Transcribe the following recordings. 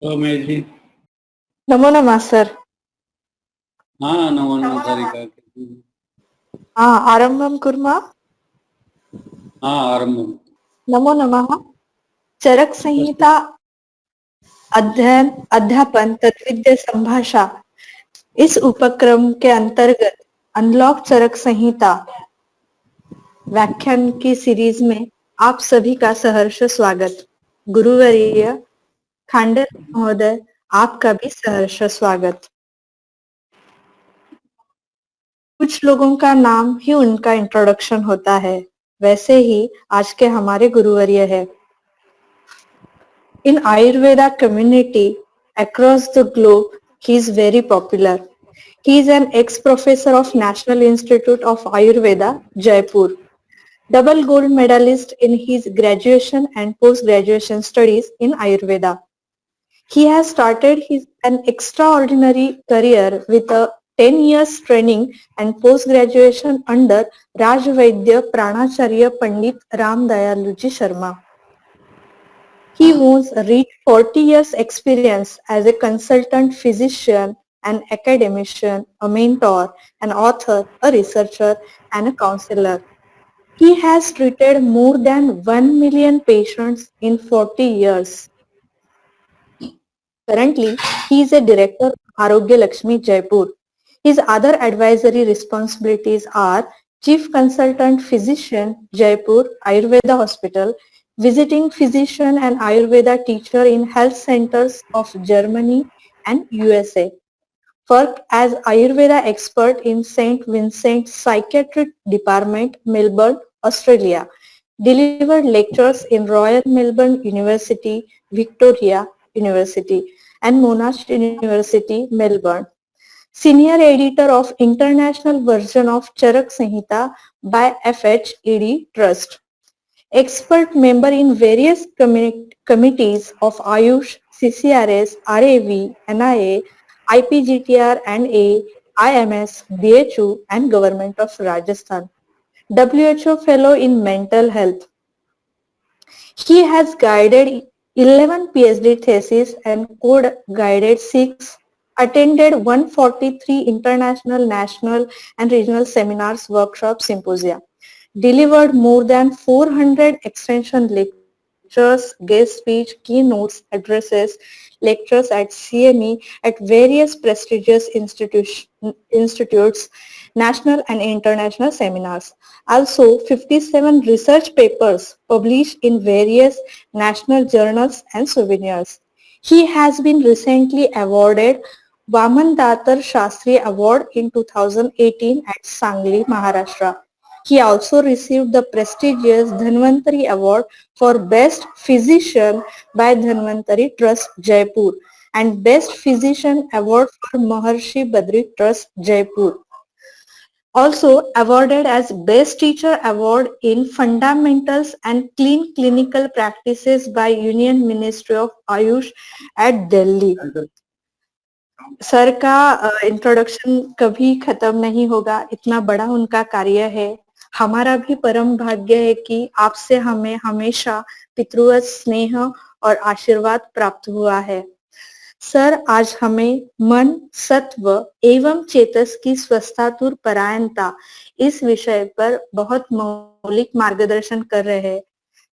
तो महेश जी। नमो नमः सर। हाँ, नमो नमः सारिका। आरम्भं कुर्मः। हाँ, आरम्भम्। नमो नमः। चरक अस्तु। संहिता अध्ययन अध्यापन तत्विद्या संभाषा इस उपक्रम के अंतर्गत अनलॉक चरक संहिता व्याख्यान की सीरीज में आप सभी का सहर्ष स्वागत। गुरुवर्य खांडे महोदय, आपका भी सहर्ष स्वागत। कुछ लोगों का नाम ही उनका इंट्रोडक्शन होता है, वैसे ही आज के हमारे गुरुवर्य है। In Ayurveda community across the globe, he is very popular. He is an ex-professor of National Institute of Ayurveda, Jaipur, double gold medalist in his graduation and post-graduation studies in Ayurveda. He has started an extraordinary career with a 10 years training and post-graduation under Rajvaidya Pranacharya Pandit Ram Dayaluji Sharma. He owns a rich 40 years experience as a consultant physician, an academician, a mentor, an author, a researcher, and a counselor. He has treated more than 1 million patients in 40 years. Currently, he is a director of Arogya Lakshmi Jaipur. His other advisory responsibilities are Chief Consultant Physician, Jaipur Ayurveda Hospital, visiting physician and Ayurveda teacher in health centers of Germany and USA. Worked as Ayurveda expert in St. Vincent Psychiatric Department, Melbourne, Australia. Delivered lectures in Royal Melbourne University, Victoria University, and Monash University, Melbourne. Senior editor of international version of Charak Samhita by FHED Trust. Expert member in various committees of Ayush, CCRS, RAV, NIA, IPGTR and A, IMS, BHU and Government of Rajasthan. WHO Fellow in Mental Health. He has guided 11 PhD theses and co-guided 6, attended 143 international, national and regional seminars, workshops, symposia, delivered more than 400 extension lectures, guest speech, keynotes, addresses, lectures at CME at various prestigious institutes, national and international seminars. Also, 57 research papers published in various national journals and souvenirs. He has been recently awarded Vaman Datar Shastri Award in 2018 at Sangli, Maharashtra. He also received the prestigious Dhanvantari Award for Best Physician by Dhanvantari Trust, Jaipur, and Best Physician Award for Maharshi Badri Trust, Jaipur. Also awarded as Best Teacher Award in Fundamentals and Clean Clinical Practices by Union Ministry of Ayush at Delhi. Sir का introduction कभी खत्म नहीं होगा, इतना बड़ा उनका कार्य है। हमारा भी परम भाग्य है कि आपसे हमें हमेशा पितृवत स्नेह और आशीर्वाद प्राप्त हुआ है। सर, आज हमें मन, सत्व एवं चेतस की स्वस्थातुर परायणता इस विषय पर बहुत मौलिक मार्गदर्शन कर रहे हैं।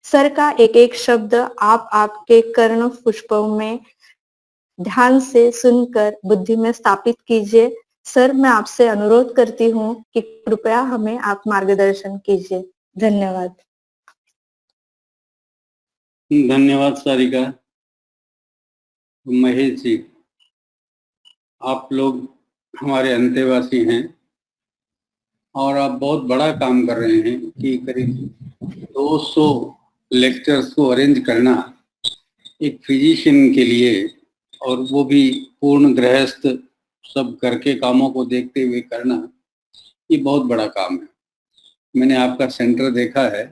सर का एक एक शब्द आप आपके कर्ण पुष्पों में ध्यान से सुनकर बुद्धि में स्थापित कीजिए। सर, मैं आपसे अनुरोध करती हूँ कि कृपया हमें आप मार्गदर्शन कीजिए। धन्यवाद। धन्यवाद सारिका। महेश जी, आप लोग हमारे अंतेवासी हैं और आप बहुत बड़ा काम कर रहे हैं कि करीब 200 लेक्चर्स को अरेंज करना एक फिजिशियन के लिए, और वो भी पूर्ण गृहस्थ सब घर के कामों को देखते हुए करना, ये बहुत बड़ा काम है। मैंने आपका सेंटर देखा है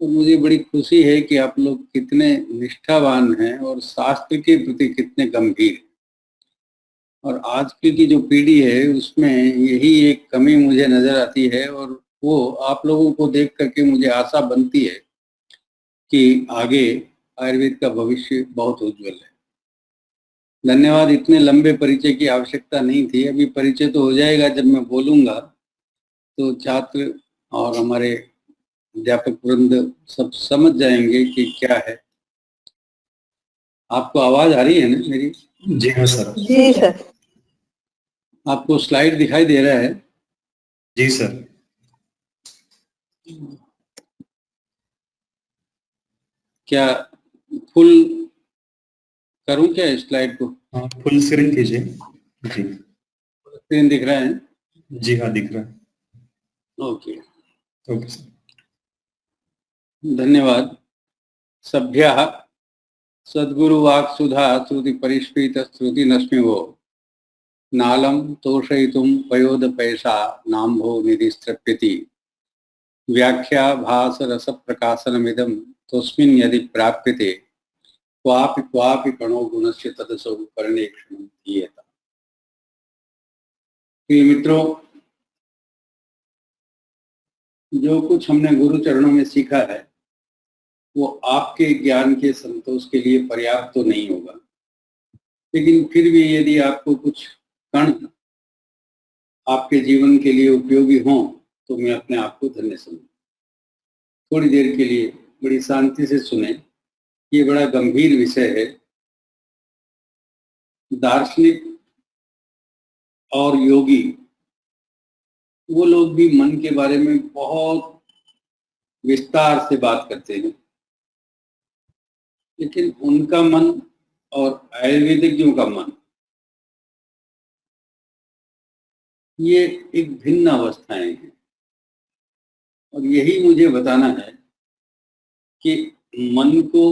तो मुझे बड़ी खुशी है कि आप लोग कितने निष्ठावान हैं और शास्त्र के प्रति कितने गंभीर हैं। और आजकल की जो पीढ़ी है उसमें यही एक कमी मुझे नजर आती है, और वो आप लोगों को देख करके मुझे आशा बनती है कि आगे आयुर्वेद का भविष्य बहुत उज्जवल है। धन्यवाद। इतने लंबे परिचय की आवश्यकता नहीं थी। अभी परिचय तो हो जाएगा जब मैं बोलूंगा, तो छात्र और हमारे अध्यापक वृंद सब समझ जाएंगे कि क्या है। आपको आवाज आ रही है ना मेरी? जी हाँ सर। जी सर। आपको स्लाइड दिखाई दे रहा है? जी सर। क्या फुल करूं क्या स्लाइड को? हाँ, फुल स्क्रीन कीजिए। जी। स्क्रीन दिख रहा है? जी हाँ, दिख रहा है। Okay, okay sir. धन्यवाद। सभ्यः सद्गुरु वाक् सुधा श्रुति परिष्कृत श्रुति नस्मिवो नालम तोषयितुम पयोदपैषा नाम्भो निधिस्तृप्यति व्याख्या भास रस प्रकाशनमिदं तस्मिन् यदि प्राप्यते क्वापि क्वापि कणो गुणस्य तदसौ परिणेक्षणं दीयेत। प्रिय मित्रों, जो कुछ हमने गुरु चरणों में सीखा है वो आपके ज्ञान के संतोष के लिए पर्याप्त तो नहीं होगा, लेकिन फिर भी यदि आपको कुछ कण आपके जीवन के लिए उपयोगी हों तो मैं अपने आप को धन्य समझूं। थोड़ी देर के लिए बड़ी शांति से सुने। ये बड़ा गंभीर विषय है। दार्शनिक और योगी वो लोग भी मन के बारे में बहुत विस्तार से बात करते हैं, लेकिन उनका मन और आयुर्वेदिकों का मन ये एक भिन्न अवस्थाएं हैं। और यही मुझे बताना है कि मन को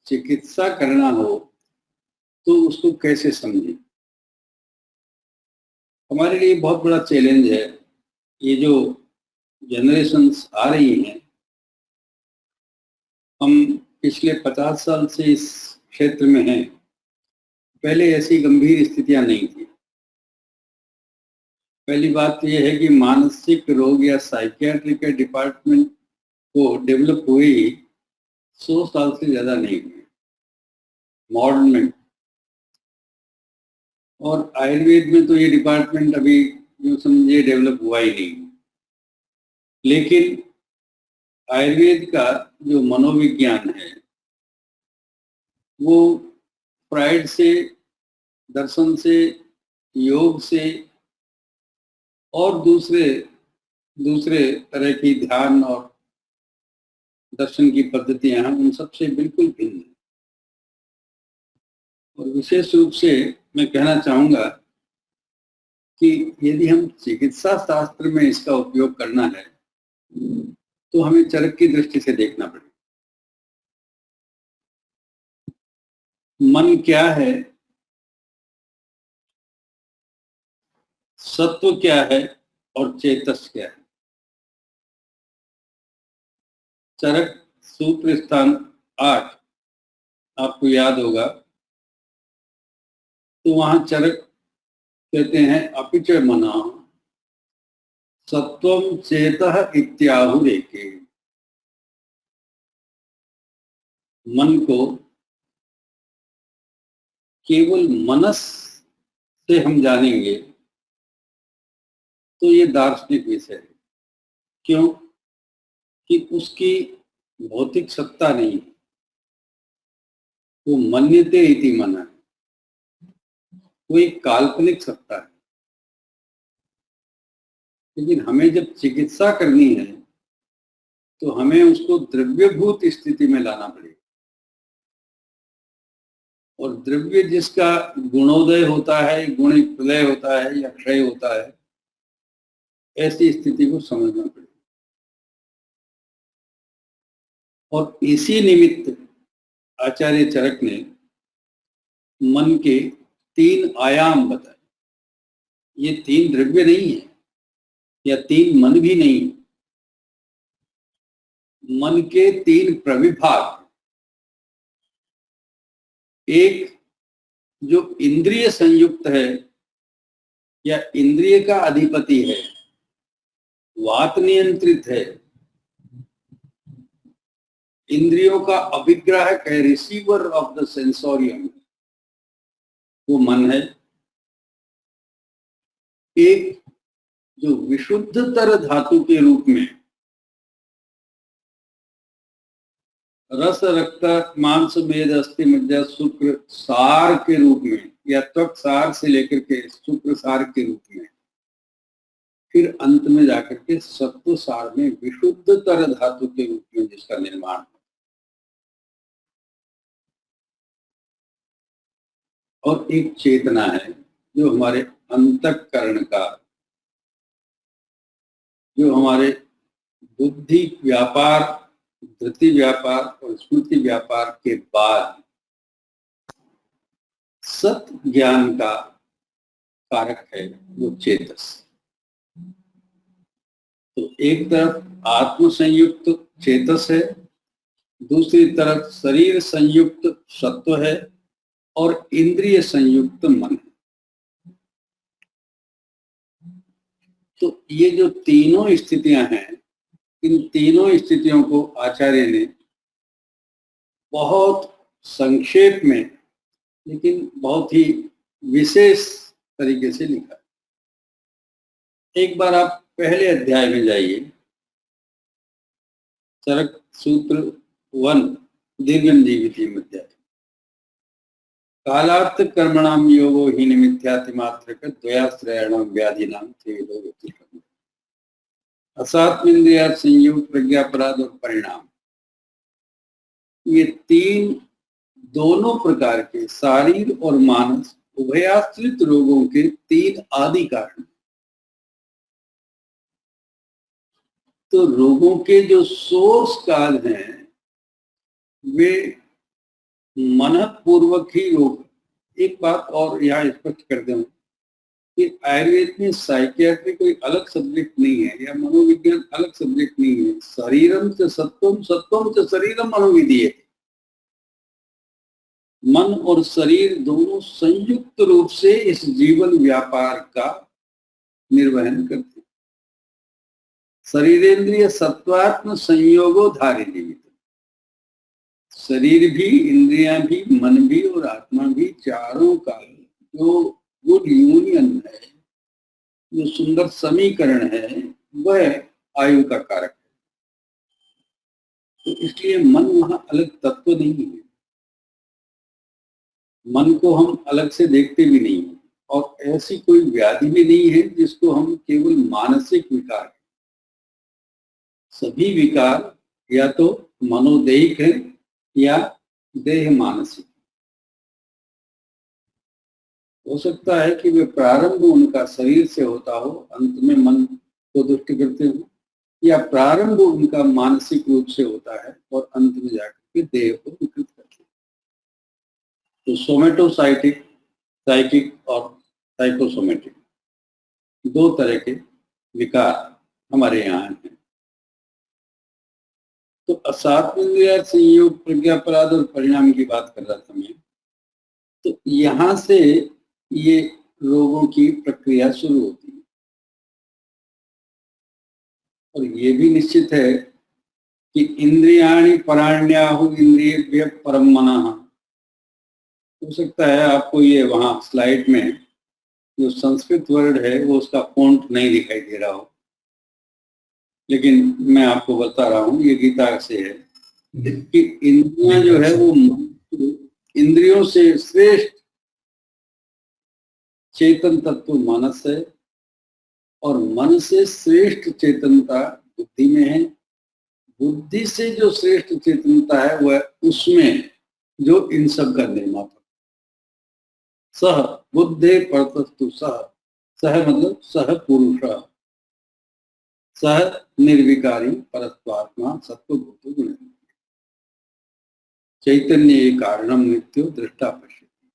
चिकित्सा करना हो तो उसको कैसे समझें। हमारे लिए बहुत बड़ा चैलेंज है। ये जो जनरेशन्स आ रही हैं, हम पिछले 50 साल से इस क्षेत्र में हैं। पहले ऐसी गंभीर स्थितियां नहीं थी। पहली बात तो ये है कि मानसिक रोग या साइकियाट्री के डिपार्टमेंट को डेवलप हुए ही 100 साल से ज्यादा नहीं हुए मॉडर्न में। और आयुर्वेद में तो ये डिपार्टमेंट अभी जो समझिए डेवलप हुआ ही नहीं। लेकिन आयुर्वेद का जो मनोविज्ञान है वो फ्राइड से, दर्शन से, योग से और दूसरे दूसरे तरह की ध्यान और दर्शन की पद्धतियां हैं, उन सबसे बिल्कुल भिन्न है। और विशेष रूप से मैं कहना चाहूंगा कि यदि हम चिकित्सा शास्त्र में इसका उपयोग करना है तो हमें चरक की दृष्टि से देखना पड़ेगा। मन क्या है, सत्व क्या है और चेतस क्या है। चरक सूत्र स्थान 8 आपको याद होगा, तो वहां चरक कहते हैं अपिच मना सत्वम चेतः इत्याहुरेके। मन को केवल मनस से हम जानेंगे तो ये दार्शनिक विषय है। क्यों? कि उसकी भौतिक सत्ता नहीं है, वो मन्यते इति मना है, वो एक काल्पनिक सत्ता है। लेकिन हमें जब चिकित्सा करनी है तो हमें उसको द्रव्यभूत स्थिति में लाना पड़ेगा। और द्रव्य जिसका गुणोदय होता है, गुण प्रलय होता है या क्षय होता है, ऐसी स्थिति को समझना पड़ेगा। और इसी निमित्त आचार्य चरक ने मन के 3 आयाम बताए। ये 3 द्रव्य नहीं है या 3 मन भी नहीं, मन के 3 प्रविभाग। एक जो इंद्रिय संयुक्त है या इंद्रिय का अधिपति है, वात नियंत्रित है, इंद्रियों का अभिग्राहक है, रिसीवर ऑफ द सेंसोरियम, वो मन है। एक जो विशुद्धतर धातु के रूप में रस, रक्त, मांस, मेद, अस्थि, मज्जा, शुक्र सार के रूप में, या त्वक सार से लेकर के शुक्र सार के रूप में, फिर अंत में जाकर के सत्व सार में विशुद्धतर धातु के रूप में जिसका निर्माण हो, और एक चेतना है जो हमारे अंतःकरण का, जो हमारे बुद्धि व्यापार, धृति व्यापार और स्मृति व्यापार के बाद सत ज्ञान का कारक है, वो चेतस। तो एक तरफ आत्म संयुक्त चेतस है, दूसरी तरफ शरीर संयुक्त सत्व है, और इंद्रिय संयुक्त मन है। तो ये जो तीनों स्थितियां हैं, इन तीनों स्थितियों को आचार्य ने बहुत संक्षेप में लेकिन बहुत ही विशेष तरीके से लिखा। एक बार आप पहले अध्याय में जाइए, चरक सूत्र 1 दीर्घं जीविति अध्याय। कालार्थ कर्मणाम योगो ही निमित्याति मात्रक द्वयाश्रयाणाम व्याधिनाम त्रिविधो व्यतिक्रम। असात्मेन्द्रिय संयोग, प्रज्ञापराध और परिणाम, ये तीन दोनों प्रकार के शारीर और मानस उभयाश्रित रोगों के तीन आदि कारण। तो रोगों के जो सोर्स काल हैं वे मनपूर्वक ही रोग। एक बात और यहाँ स्पष्ट कर दूं कि आयुर्वेद में साइकियाट्री कोई अलग सब्जेक्ट नहीं है, या मनोविज्ञान अलग सब्जेक्ट नहीं है। शरीरम च सत्वम, सत्वम च शरीरम मनोविधि है। मन और शरीर दोनों संयुक्त रूप से इस जीवन व्यापार का निर्वहन करते हैं। शरीरेंद्रिय सत्वात्म संयोगो धारिणी, शरीर भी, इंद्रियां भी, मन भी और आत्मा भी, चारों का जो गुड यूनियन है, जो सुंदर समीकरण है, वह आयु का कारक है। तो इसलिए मन वहां अलग तत्व नहीं है। मन को हम अलग से देखते भी नहीं, और ऐसी कोई व्याधि भी नहीं है जिसको हम केवल मानसिक विकार। सभी विकार या तो मनोदैहिक है या देह मानसिक। हो सकता है कि वे प्रारंभ उनका शरीर से होता हो, अंत में मन को दुष्ट करते हो, या प्रारंभ उनका मानसिक रूप से होता है और अंत में जाकर के देह को विकृत करते हैं। तो सोमेटोसाइटिक, साइकिक और साइकोसोमेटिक दो तरह के विकार हमारे यहाँ हैं। तो असात्मेन्द्रिय संयोग, प्रज्ञापराध और परिणाम की बात कर रहा था मैं। तो यहां से ये रोगों की प्रक्रिया शुरू होती है, और ये भी निश्चित है कि इंद्रियाणि पराण्याहु इंद्रियेभ्य परम मनः। हो सकता है आपको ये वहां स्लाइड में जो संस्कृत वर्ड है वो उसका फॉन्ट नहीं दिखाई दे रहा हो, लेकिन मैं आपको बता रहा हूं, ये गीता से है कि इंद्रियां जो है वो इंद्रियों से श्रेष्ठ चेतन तत्व मानस है, और मन से श्रेष्ठ चेतनता बुद्धि में है। बुद्धि से जो श्रेष्ठ चेतनता है वह उसमें जो इन सब का निर्माता। सह बुद्धे परतस्तु सह, सह मतलब सह पुरुष, सह निर्विकारी परत्वात्मा सत्वभूत गुण, चैतन्य कारणम नित्यो दृष्टा पश्यति।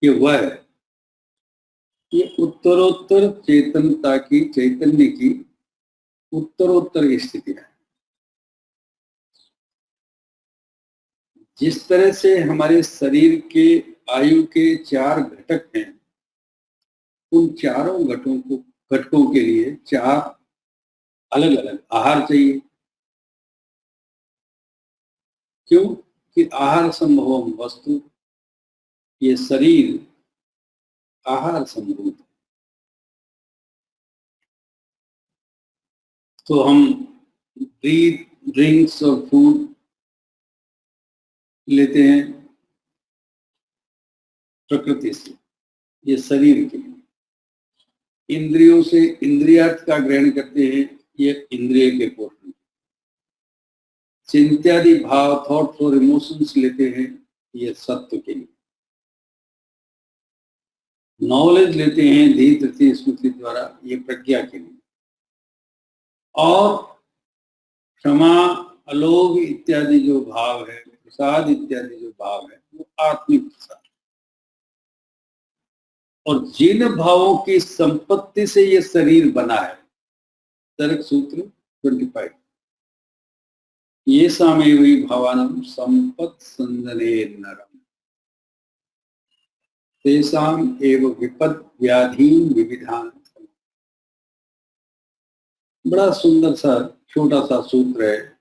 ये वह है, ये उत्तरोत्तर चेतनता की, चैतन्य की उत्तरोत्तर स्थिति है। जिस तरह से हमारे शरीर के आयु के 4 घटक हैं, उन चारों घटकों के लिए 4 अलग अलग आहार चाहिए। क्यों? कि आहार संभवम वस्तु, ये शरीर आहार समृद्ध है। तो हम ड्रिंक्स और फूड लेते हैं प्रकृति से, ये शरीर के लिए। इंद्रियों से इंद्रियार्थ का ग्रहण करते हैं, ये इंद्रिय के पोषण। चिंत्यादि भाव, थॉट्स और इमोशंस लेते हैं, ये सत्व के लिए। नॉलेज लेते हैं धीर तृतीय स्मृति द्वारा, ये प्रज्ञा के लिए। और क्षमा, अलोभ इत्यादि जो भाव है, प्रसाद इत्यादि जो भाव है, वो आत्मिक प्रसाद। और जिन भावों की संपत्ति से ये शरीर बना है, तर्क सूत्र 25, ये सामेवी भावानम संपत् संजने नरम तेसाम एव विपद व्याधीन विविधान। बड़ा सुंदर सा छोटा सा सूत्र है,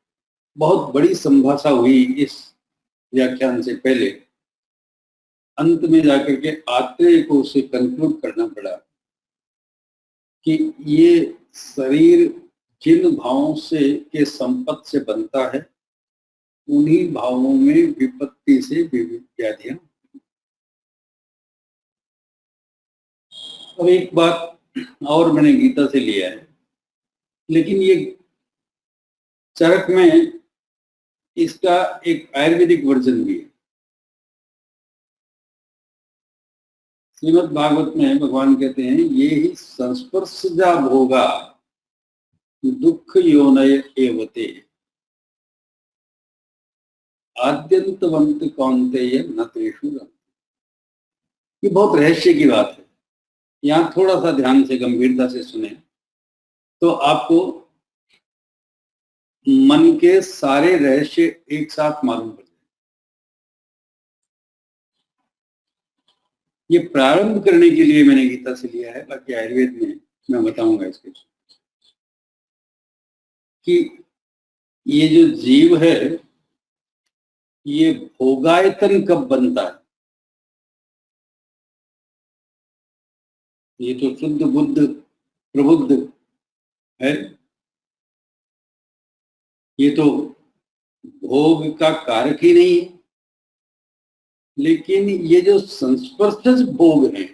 बहुत बड़ी संभाषा हुई इस व्याख्यान से पहले। अंत में जाकर के आत्रेय को उसे कंक्लूड करना पड़ा कि ये शरीर जिन भावों से के संपत्ति से बनता है, उन्हीं भावों में विपत्ति से व्याधियां। अब एक बात और मैंने गीता से लिया है, लेकिन ये चरक में इसका एक आयुर्वेदिक वर्जन भी है। श्रीमद् भागवत में भगवान कहते हैं, ये ही संस्पर्शजा भोगा दुख योनय एवते आद्यंतवंत कौन्तेय न तेषु रमते। ये बहुत रहस्य की बात है, यहाँ थोड़ा सा ध्यान से गंभीरता से सुने तो आपको मन के सारे रहस्य एक साथ मालूम पड़ जाए। ये प्रारंभ करने के लिए मैंने गीता से लिया है, बाकी आयुर्वेद में मैं बताऊंगा इसके कि ये जो जीव है, ये भोगायतन कब बनता है। ये तो शुद्ध बुद्ध प्रबुद्ध है, ये तो भोग का कारक ही नहीं है। लेकिन ये जो संस्पर्शज भोग हैं,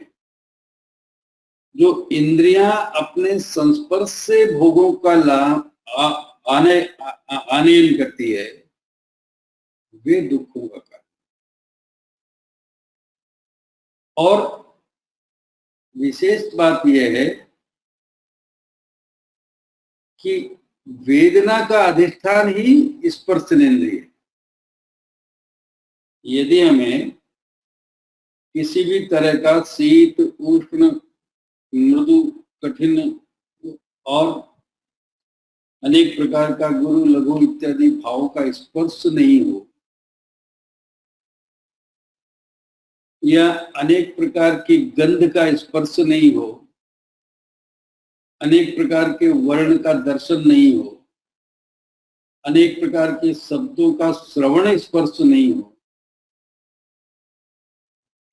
जो इंद्रियां अपने संस्पर्श से भोगों का लाभ आनयन करती है, वे दुखों का कारण। और विशेष बात यह है कि वेदना का अधिष्ठान ही स्पर्शनेन्द्रिय है। यदि हमें किसी भी तरह का शीत, उष्ण, मृदु, कठिन और अनेक प्रकार का गुरु, लघु इत्यादि भावों का स्पर्श नहीं हो, या अनेक प्रकार की गंध का स्पर्श नहीं हो, अनेक प्रकार के वर्ण का दर्शन नहीं हो, अनेक प्रकार के शब्दों का श्रवण स्पर्श नहीं हो,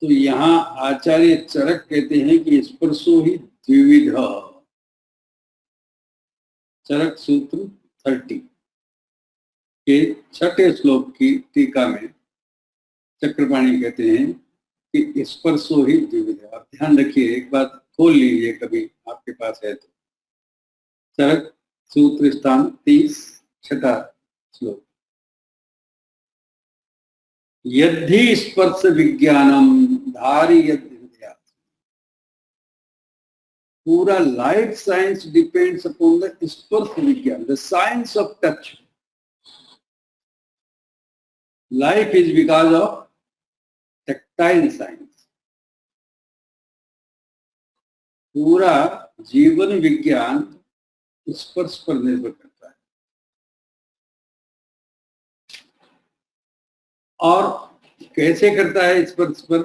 तो यहाँ आचार्य चरक कहते हैं कि स्पर्शो ही द्विविध। चरक सूत्र 30 के 6ठे श्लोक की टीका में चक्रपाणी कहते हैं कि स्पर्शो ही द्विविध। आप ध्यान रखिए, एक बात खोल लीजिए कभी आपके पास है तो। चरक सूत्र स्थान 30 6ठा श्लोक। यद्धि स्पर्श विज्ञानम धारी यद्विद्या। पूरा life science depends upon the स्पर्श विज्ञान, the science of touch. Life is because of tactile science. पूरा जीवन विज्ञान स्पर्श पर निर्भर करता है। और कैसे करता है स्पर्श पर?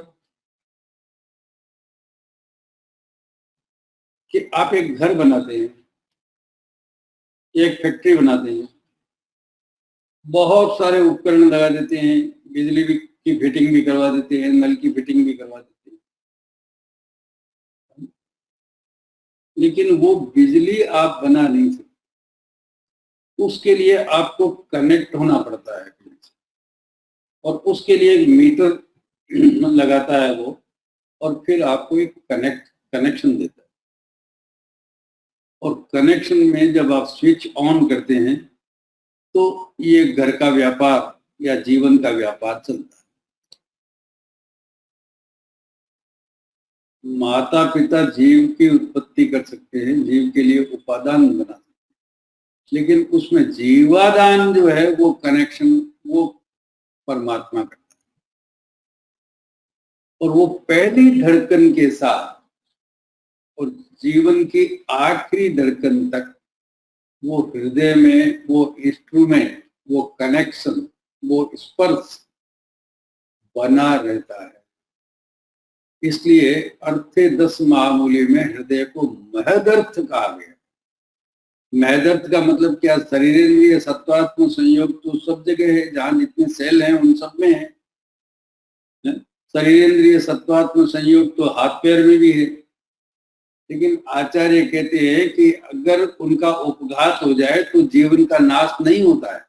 कि आप एक घर बनाते हैं, एक फैक्ट्री बनाते हैं, बहुत सारे उपकरण लगा देते हैं, बिजली भी की फिटिंग भी करवा देते हैं, नल की फिटिंग भी करवा देते हैं, लेकिन वो बिजली आप बना नहीं सकते। उसके लिए आपको कनेक्ट होना पड़ता है और उसके लिए एक मीटर लगाता है वो, और फिर आपको एक कनेक्शन देता है। और कनेक्शन में जब आप स्विच ऑन करते हैं तो ये घर का व्यापार या जीवन का व्यापार चलता है। माता पिता जीव की उत्पत्ति कर सकते हैं, जीव के लिए उपादान बना सकते हैं, लेकिन उसमें जीवादान जो है वो कनेक्शन वो परमात्मा करता है। और वो पहली धड़कन के साथ और जीवन की आखिरी धड़कन तक वो हृदय में वो इंस्ट्रूमेंट, वो कनेक्शन, वो स्पर्श बना रहता है। इसलिए अर्थे 10 महामूली में हृदय को महदर्थ कहा गया। महदर्थ का मतलब क्या? शरीरेंद्रिय सत्वात्म संयोग तो सब जगह है, जहां जितने सेल हैं उन सब में है। शरीरेंद्रिय सत्वात्म संयोग तो हाथ पैर में भी है, लेकिन आचार्य कहते हैं कि अगर उनका उपघात हो जाए तो जीवन का नाश नहीं होता है।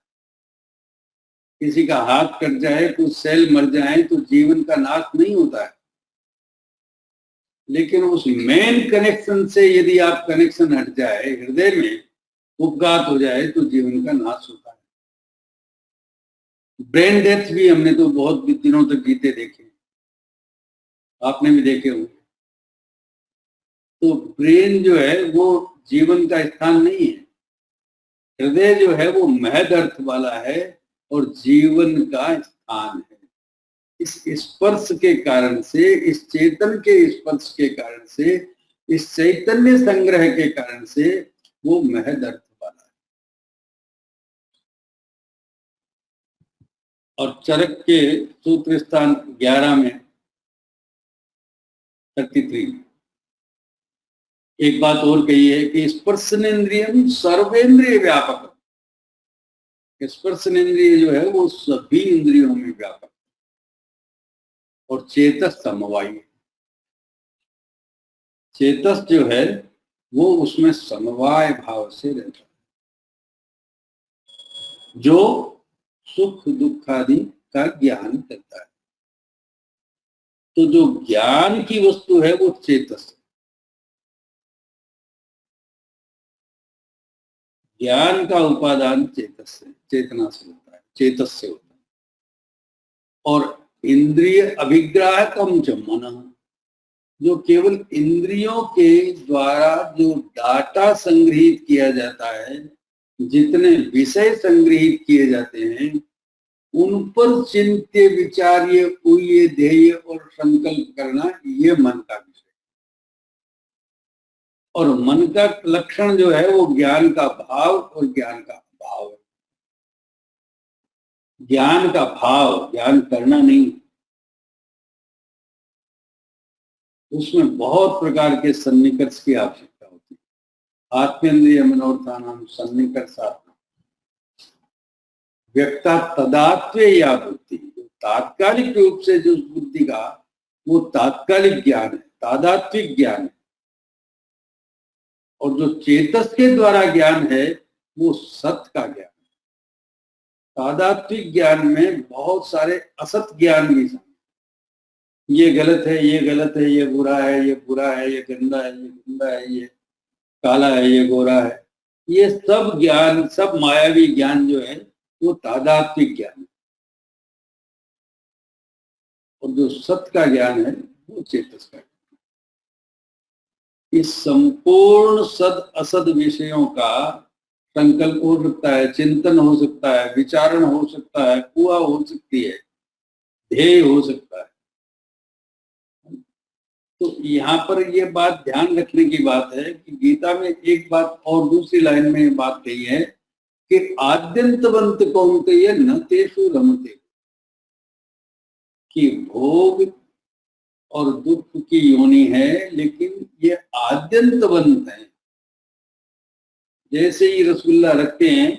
किसी का हाथ कट जाए, कुछ सेल मर जाए तो जीवन का नाश नहीं होता है, लेकिन उस मेन कनेक्शन से यदि आप कनेक्शन हट जाए, हृदय में उपघात हो जाए तो जीवन का नाश होता है। ब्रेन डेथ भी हमने तो बहुत दिनों तक जीते देखे, आपने भी देखे होंगे। तो ब्रेन जो है वो जीवन का स्थान नहीं है, हृदय जो है वो महद अर्थ वाला है और जीवन का स्थान है। इस स्पर्श के कारण से, इस चेतन के स्पर्श के कारण से, इस चैतन्य संग्रह के कारण से वो महद अर्थ वाला है। और चरक के सूत्र स्थान 11 में 33 एक बात और कही है कि स्पर्शनेन्द्रियम सर्वेंद्रिय व्यापक। स्पर्शनेन्द्रिय जो है वो सभी इंद्रियों में व्यापक और चेतस समवायी। चेतस जो है वो उसमें समवाय भाव से रहता है, जो सुख दुख आदि का ज्ञान करता है। तो जो ज्ञान की वस्तु है वो चेतस है। ज्ञान का उपादान चेतस से, चेतना से होता है, चेतस से होता है। और इंद्रिय अभिग्राह कम च मन, जो केवल इंद्रियों के द्वारा जो डाटा संग्रहित किया जाता है, जितने विषय संग्रहित किए जाते हैं, उन पर चिंत्य विचार्य उय ध्येय और संकल्प करना, ये मन का विषय। और मन का लक्षण जो है वो ज्ञान का भाव और ज्ञान का अभाव है। ज्ञान का भाव, ज्ञान करना नहीं, उसमें बहुत प्रकार के सन्निकर्ष की आवश्यकता होती है। आत्मेन्द्रिय मनोर्थानाम सन्निकर्षात्म व्यक्ता तदात्वे या बुद्धि, तात्कालिक रूप से जो बुद्धि का वो तात्कालिक ज्ञान है, तादात्विक ज्ञान है। और जो चेतस के द्वारा ज्ञान है वो सत का ज्ञान है। तादात्विक ज्ञान में बहुत सारे असत ज्ञान भी शामिल, ये गलत है, ये गलत है, ये बुरा है, ये बुरा है, ये गंदा है, ये गंदा है, ये काला है, ये गोरा है, ये सब ज्ञान, सब मायावी ज्ञान जो है वो तादात्विक ज्ञान है। और जो सत का ज्ञान है वो चेतस का। इस संपूर्ण सद असद विषयों का संकल्प हो सकता है, चिंतन हो सकता है, विचारण हो सकता है, कुआ हो सकती है, ध्येय हो सकता है। तो यहाँ पर ये बात ध्यान रखने की बात है कि गीता में एक बात और दूसरी लाइन में बात कही है कि आद्यंतवंत कौन्तेय न तेषु रमते, कि भोग और दुख की योनि है, लेकिन ये आद्यंतवंत है। जैसे ही रसगुल्ला रखते हैं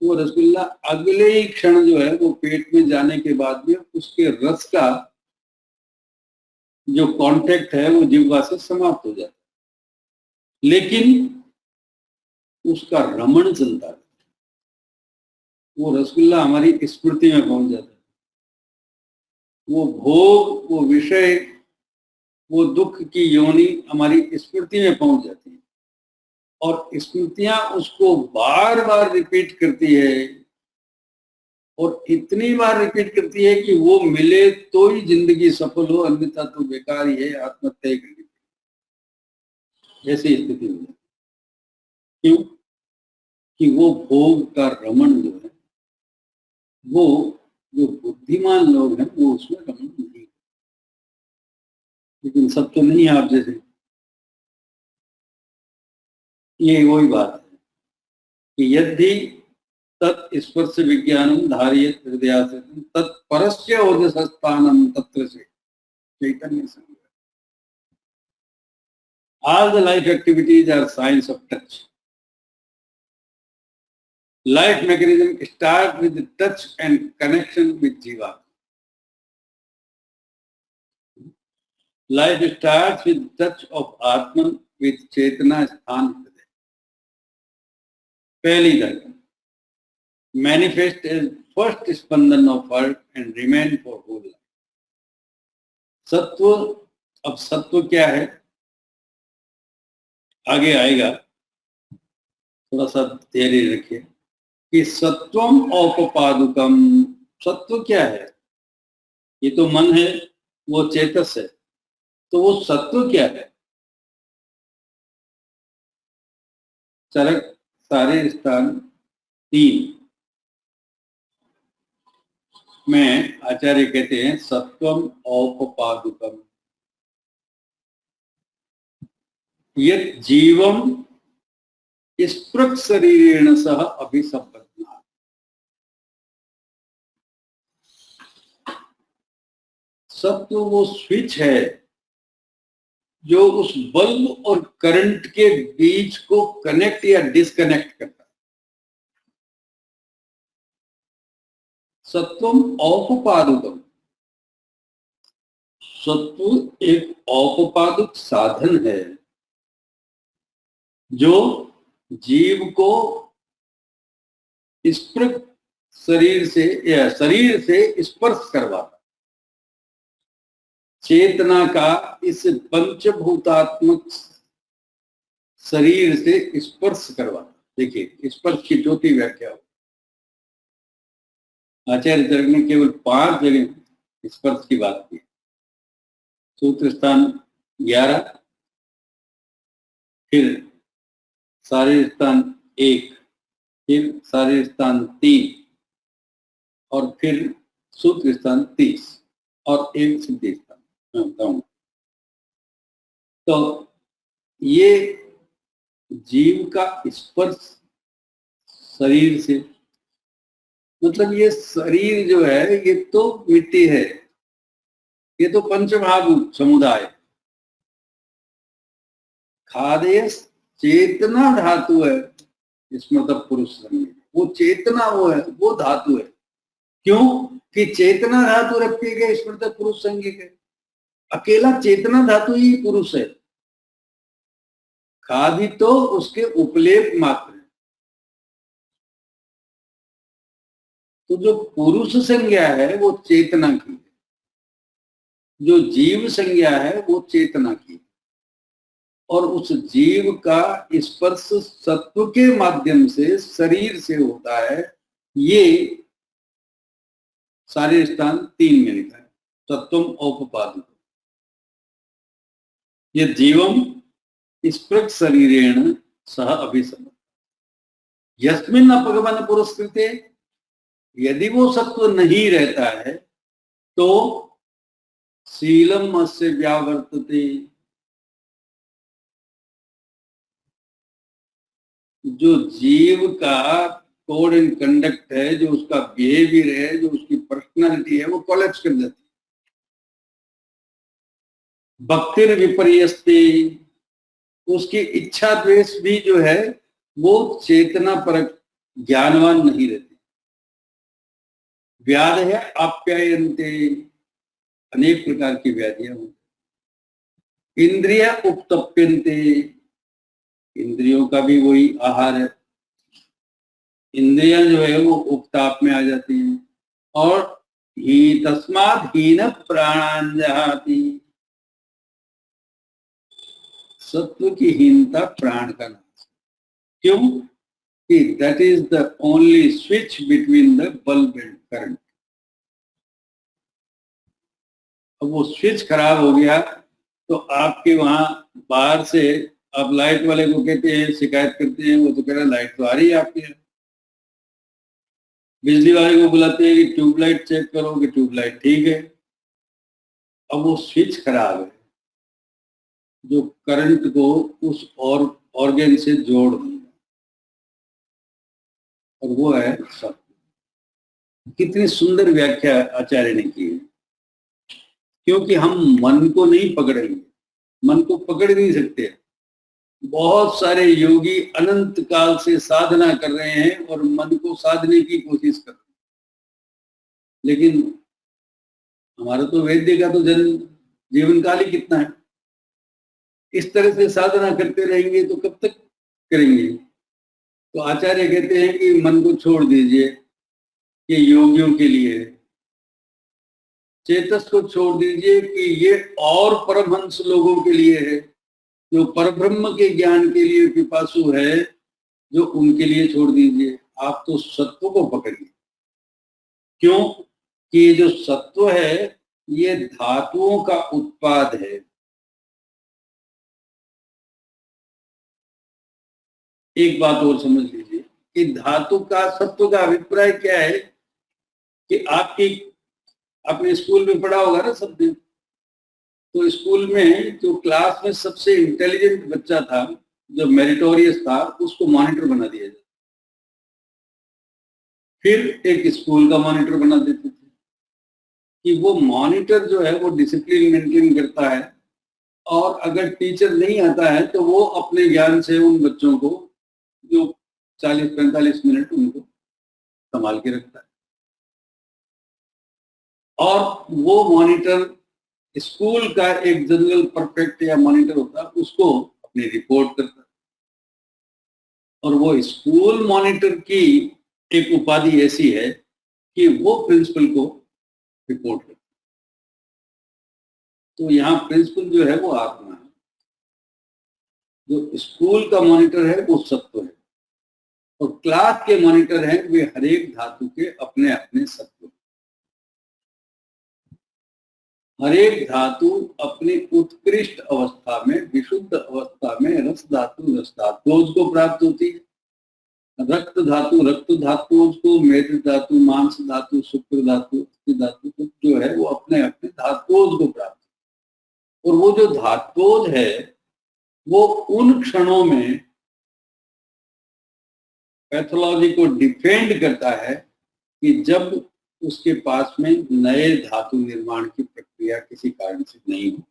वो रसगुल्ला अगले ही क्षण जो है वो पेट में जाने के बाद में उसके रस का जो कांटेक्ट है वो जिह्वा से समाप्त हो जाता है, लेकिन उसका रमण चलता है। वो रसगुल्ला हमारी स्मृति में पहुंच जाता है। वो भोग, वो विषय, वो दुख की योनि हमारी स्मृति में पहुंच जाती है और स्मृतियां उसको बार बार रिपीट करती है और इतनी बार रिपीट करती है कि वो मिले तो ही जिंदगी सफल हो, अन्यथा तो बेकार ही है, आत्महत्या करनी ऐसी स्थिति हो जाती। क्यों? कि वो भोग का रमण जो है, वो जो बुद्धिमान लोग हैं वो उसमें रमण नहीं, लेकिन सब तो नहीं है आप जैसे। ये वही बात है कि यदि तत्स्पर्श विज्ञानम धारियत हृदय से तत्परस्य ओजसस्थानम तत्र से चैतन्य संग। All the life activities are signs of touch. Life mechanism start with touch and connection with jiva. Life starts with touch of Atman with Chetana Sthan Hriday. पहली धड़कन manifest as first Spandan of heart and remain for whole life. सत्व, अब सत्व क्या है आगे आएगा, थोड़ा सा धैर्य रखिए कि सत्वम औपपादुकम। सत्व क्या है? ये तो मन है, वो चेतस है, तो वो सत्व क्या है? चरक सारे स्थान 3 में आचार्य कहते हैं सत्वम औपपादुकम यत् जीवम स्पृक् शरीरेण सह अभिसंपन्ना। सत्व वो स्विच है जो उस बल्ब और करंट के बीच को कनेक्ट या डिस्कनेक्ट करता है। सत्वम औपपादुकम, सत्व एक औपपादुक साधन है जो जीव को स्पृक् शरीर से या शरीर से स्पर्श करवाता, चेतना का इस पंचभूतात्मक शरीर से स्पर्श करवाता। देखिए स्पर्श की चौथी व्याख्या हो, आचार्य चरक ने केवल 5 जगह स्पर्श की बात की। सूत्र स्थान 11, फिर सारे स्थान 1, फिर सारे स्थान 3 और फिर सूत्र स्थान 30 और एक सिद्धि स्थान। तो ये जीव का स्पर्श शरीर से, मतलब ये शरीर जो है ये तो मिट्टी है, ये तो पंचमहाभूत समुदाय, खादेय चेतना धातु है इसमें, मतलब पुरुष संज्ञक, वो चेतना वो है, वो धातु है। क्यों कि चेतना धातु रखी गई इसमें तो पुरुष संज्ञक है, अकेला चेतना धातु ही पुरुष है, खादी तो उसके उपलेप मात्र है। तो जो पुरुष संज्ञा है वो चेतना की है, जो जीव संज्ञा है वो चेतना की, और उस जीव का स्पर्श सत्व के माध्यम से शरीर से होता है। ये सारे स्थान 3 में लिखा है, सत्वम औपपादुकम ये जीवम स्पृक् शरीरेण सह अभिसंपन्ना यस्मिन् अपगमन पुरस्कृते। यदि वो सत्व नहीं रहता है तो शीलम अस्य व्यावर्तते, जो जीव का कोड एंड कंडक्ट है, जो उसका बिहेवियर है, जो उसकी पर्सनालिटी है, वो कोलैप्स कर जाती है। भक्तिर विपर्यस्ते, उसकी इच्छा द्वेष भी जो है वो चेतना परक ज्ञानवान नहीं रहते। व्याध है आप्यायन्ते, अनेक प्रकार की व्याधियां होती। इंद्रिय उपतप्यन्ते, इंद्रियों का भी वही आहार है, इंद्रियां जो है वो उपताप में आ जाती हैं। और ही तस्मात् हीन प्राणान जहाति, सत्व की हीनता प्राण का नाश। क्यों? कि that is the only switch between the bulb and current. अब वो स्विच खराब हो गया तो आपके वहां बाहर से आप लाइट वाले को कहते हैं, शिकायत करते हैं, वो तो कह रहा है लाइट तो आ रही है आपके यहाँ। बिजली वाले को बुलाते हैं कि ट्यूबलाइट चेक करो, कि ट्यूबलाइट ठीक है। अब वो स्विच खराब है जो करंट को उस और ऑर्गन से जोड़ देगा, और वो है सत्व। कितनी सुंदर व्याख्या आचार्य ने की है। क्योंकि हम मन को नहीं पकड़ेंगे, मन को पकड़ नहीं सकते। बहुत सारे योगी अनंत काल से साधना कर रहे हैं और मन को साधने की कोशिश कर रहे हैं, लेकिन हमारा तो वैद्य का तो जीवन काल ही कितना है। इस तरह से साधना करते रहेंगे तो कब तक करेंगे? तो आचार्य कहते हैं कि मन को छोड़ दीजिए, ये योगियों के लिए है। चेतस को छोड़ दीजिए कि ये और परमहंस लोगों के लिए है, जो परब्रह्म के ज्ञान के लिए पिपासु है, जो उनके लिए छोड़ दीजिए। आप तो सत्व को पकड़िए। क्यों? कि ये जो सत्व है ये धातुओं का उत्पाद है। एक बात और समझ लीजिए कि धातु का, सत्व का अभिप्राय क्या है कि आपने स्कूल में पढ़ा होगा ना सब दिन। तो स्कूल में जो क्लास में सबसे इंटेलिजेंट बच्चा था, जो मेरिटोरियस था, उसको मॉनिटर बना दिया जाता, फिर एक स्कूल का मॉनिटर बना देते थे कि वो मॉनिटर जो है वो डिसिप्लिन मेंटेन करता है, और अगर टीचर नहीं आता है तो वो अपने ज्ञान से उन बच्चों को जो 40-45 मिनट उनको संभाल के रखता है। और वो मॉनिटर स्कूल का एक जनरल परफेक्ट या मॉनिटर होता है, उसको अपनी रिपोर्ट करता है। और वो स्कूल मॉनिटर की एक उपाधि ऐसी है कि वो प्रिंसिपल को रिपोर्ट करता है। तो यहाँ प्रिंसिपल जो है वो आत्मा है, जो स्कूल का मॉनिटर है वो सत्व है, और क्लास के मॉनिटर हैं वे हरेक धातु के अपने अपने सत्व। हरेक धातु अपनी उत्कृष्ट अवस्था में, विशुद्ध अवस्था में रस धातु को प्राप्त होती है। रक्त धातु को, मेद धातु, मांस धातु, शुक्र धातु, अस्थि धातु जो है वो अपने अपने धातुओं को प्राप्त है। और वो जो धातुओं है वो उन क्षणों में पैथोलॉजी को डिफेंड करता है कि जब उसके पास में नए धातु निर्माण की प्रक्रिया किसी कारण से नहीं हो।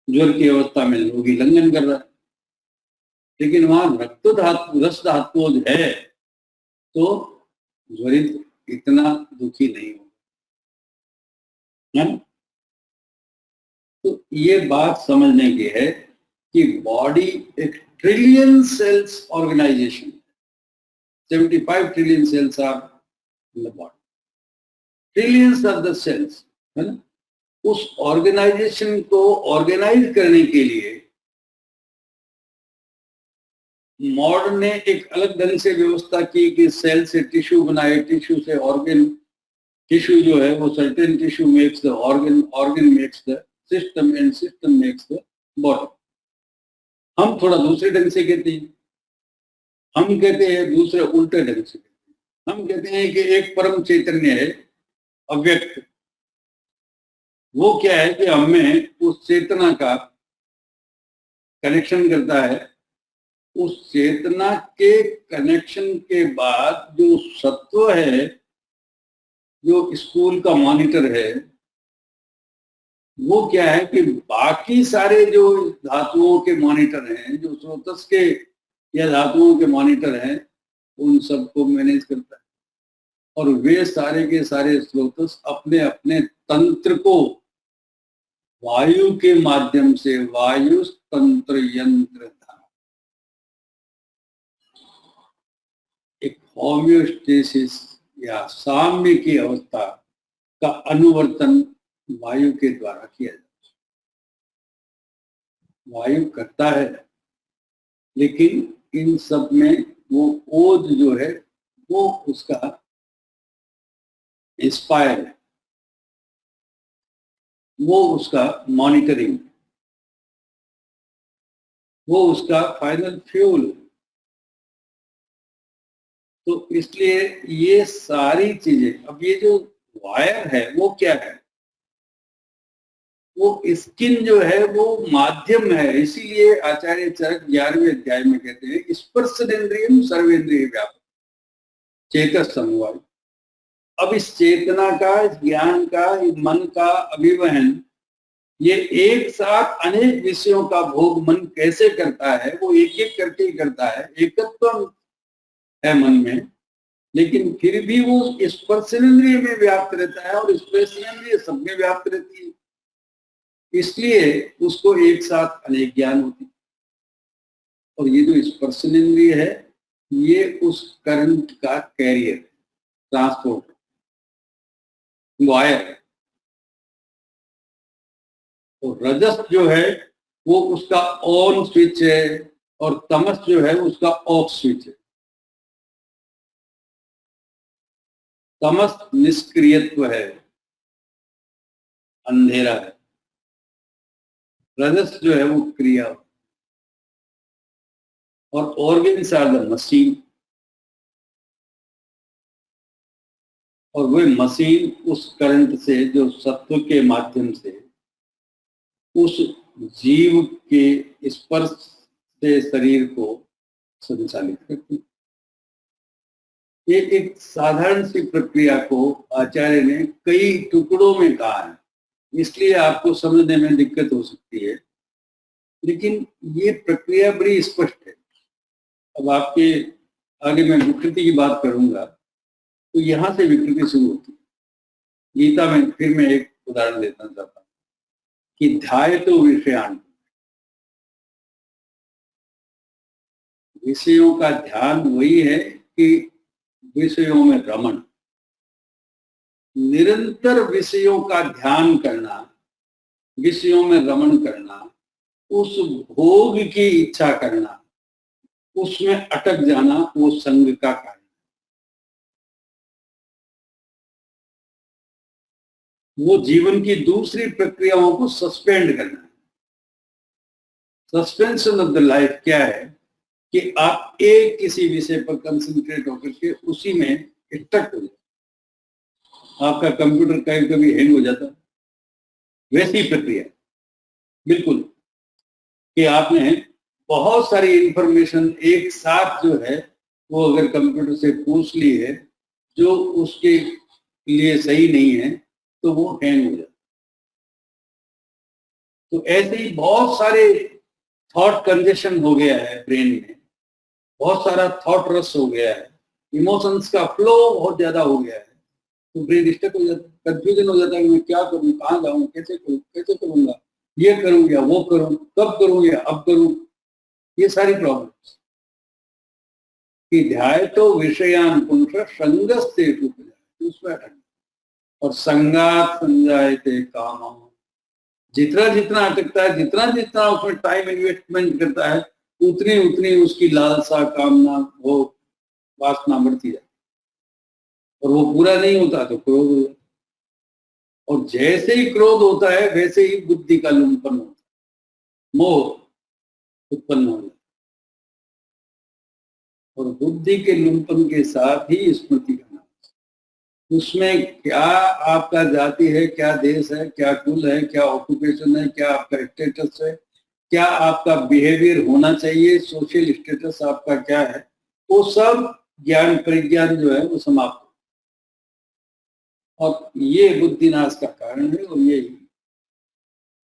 ज्वर की अवस्था में रोगी लंघन कर रहा है, लेकिन वहां रक्त धातु, रस धातु है तो ज्वरित इतना दुखी नहीं होगा, है ना? तो ये बात समझने की है कि बॉडी एक trillion cells organisation, 75 trillion cells are in the body, trillions of the cells, है ना? उस ऑर्गेनाइजेशन को ऑर्गेनाइज करने के लिए मॉडर्न ने एक अलग ढंग से व्यवस्था की कि सेल से टिश्यू बनाए, टिश्यू से ऑर्गन, टिश्यू जो है वो certain tissue makes the organ, organ makes the system, and system makes the body. हम थोड़ा दूसरे ढंग से कहते हैं, हम कहते हैं दूसरे उल्टे ढंग से कहते हैं। हम कहते हैं कि एक परम चैतन्य है अव्यक्त, वो क्या है कि हमें उस चेतना का कनेक्शन करता है। उस चेतना के कनेक्शन के बाद जो सत्व है, जो स्कूल का मॉनिटर है, वो क्या है कि बाकी सारे जो धातुओं के मॉनिटर हैं, जो स्रोतस के या धातुओं के मॉनिटर हैं, उन सबको मैनेज करता है, और वे सारे के सारे स्रोत अपने अपने तंत्र को वायु के माध्यम से, वायु तंत्र यंत्र धारा, एक होम्योस्टेसिस या साम्य की अवस्था का अनुवर्तन वायु के द्वारा किया जाता है। वायु करता है, लेकिन इन सब में वो ओज जो है वो उसका इंस्पायर है, वो उसका मॉनिटरिंग, वो उसका फाइनल फ्यूल। तो इसलिए ये सारी चीजें, अब ये जो वायर है वो क्या है, वो स्किन जो है वो माध्यम है। इसीलिए आचार्य चरक 11वें अध्याय में कहते हैं स्पर्शेन्द्रियम सर्वेंद्रिय व्यापक चेतस समवाय। अब इस चेतना का, इस ज्ञान का, इस मन का अभिवहन ये एक साथ अनेक विषयों का भोग मन कैसे करता है, वो एक एक करके ही करता है। एकत्व है मन में, लेकिन फिर भी वो स्पर्शेन्द्रिय में व्याप्त रहता है और स्पर्शेन्द्रिय सब में व्याप्त रहती है। इसलिए उसको एक साथ अनेक ज्ञान होती है। और ये जो स्पर्शेन्द्रिय है ये उस करंट का कैरियर, ट्रांसपोर्ट, वायर। तो रजस जो है वो उसका ऑन स्विच है और तमस जो है उसका ऑफ स्विच है। तमस निष्क्रियत्व है, अंधेरा है। रजस जो है वो क्रिया, और ऑर्गन्स आर द मशीन। और वह मशीन उस करंट से, जो सत्व के माध्यम से उस जीव के स्पर्श से शरीर को संचालित करती है। ये एक साधारण सी प्रक्रिया को आचार्य ने कई टुकड़ों में कहा है, इसलिए आपको समझने में दिक्कत हो सकती है, लेकिन ये प्रक्रिया बड़ी स्पष्ट है। अब आपके आगे मैं विकृति की बात करूंगा, तो यहां से विकृति शुरू होती है। गीता में फिर मैं एक उदाहरण देना चाहता हूं कि ध्यायतो विषयान, विषयों का ध्यान वही है कि विषयों में रमण, निरंतर विषयों का ध्यान करना, विषयों में रमण करना, उस भोग की इच्छा करना, उसमें अटक जाना, वो संग का कारण। वो जीवन की दूसरी प्रक्रियाओं को सस्पेंड करना है। सस्पेंशन ऑफ द लाइफ क्या है कि आप एक किसी विषय पर कंसंट्रेट होकर के उसी में स्टक हो जाए। आपका कंप्यूटर कभी कभी हैंग हो जाता है, वैसी प्रक्रिया बिल्कुल, कि आपने बहुत सारी इंफॉर्मेशन एक साथ जो है वो अगर कंप्यूटर से पूछ ली है जो उसके लिए सही नहीं है, तो वो हैंग हो जाता है। तो ऐसे ही बहुत सारे थॉट कंजेशन हो गया है ब्रेन में, बहुत सारा थॉट रस हो गया है, इमोशंस का फ्लो बहुत ज्यादा हो गया है, तो ब्रेन स्टक हो जाता है, कंफ्यूजन हो जाता है कि मैं क्या करूं, कहाँ जाऊं, कैसे करूं, कैसे करूंगा, ये करूं या वो करूं, कब करूं या अब करूं। ये सारी प्रॉब्लम्स कि ध्याय तो विषयान पुंस संगस्ते उसमें अटक, और संगात संजायते काम, जितना जितना अटकता है, जितना जितना उसमें टाइम इन्वेस्टमेंट करता है, उतनी उतनी उसकी लालसा, कामना, वो वासना बढ़ती जाती है, और वो पूरा नहीं होता तो क्रोध हो जाता है। और जैसे ही क्रोध होता है वैसे ही बुद्धि का लुम्पन होता है, मोह उत्पन्न हो जाता है, और बुद्धि के लुम्पन के साथ ही स्मृति का नाम। उसमें क्या आपका जाति है, क्या देश है, क्या कुल है, क्या ऑक्यूपेशन है, क्या आपका स्टेटस है, क्या आपका बिहेवियर होना चाहिए, सोशल स्टेटस आपका क्या है, वो सब ज्ञान परिज्ञान जो है वो समाप्त। और ये बुद्धिनाश का कारण है, और ये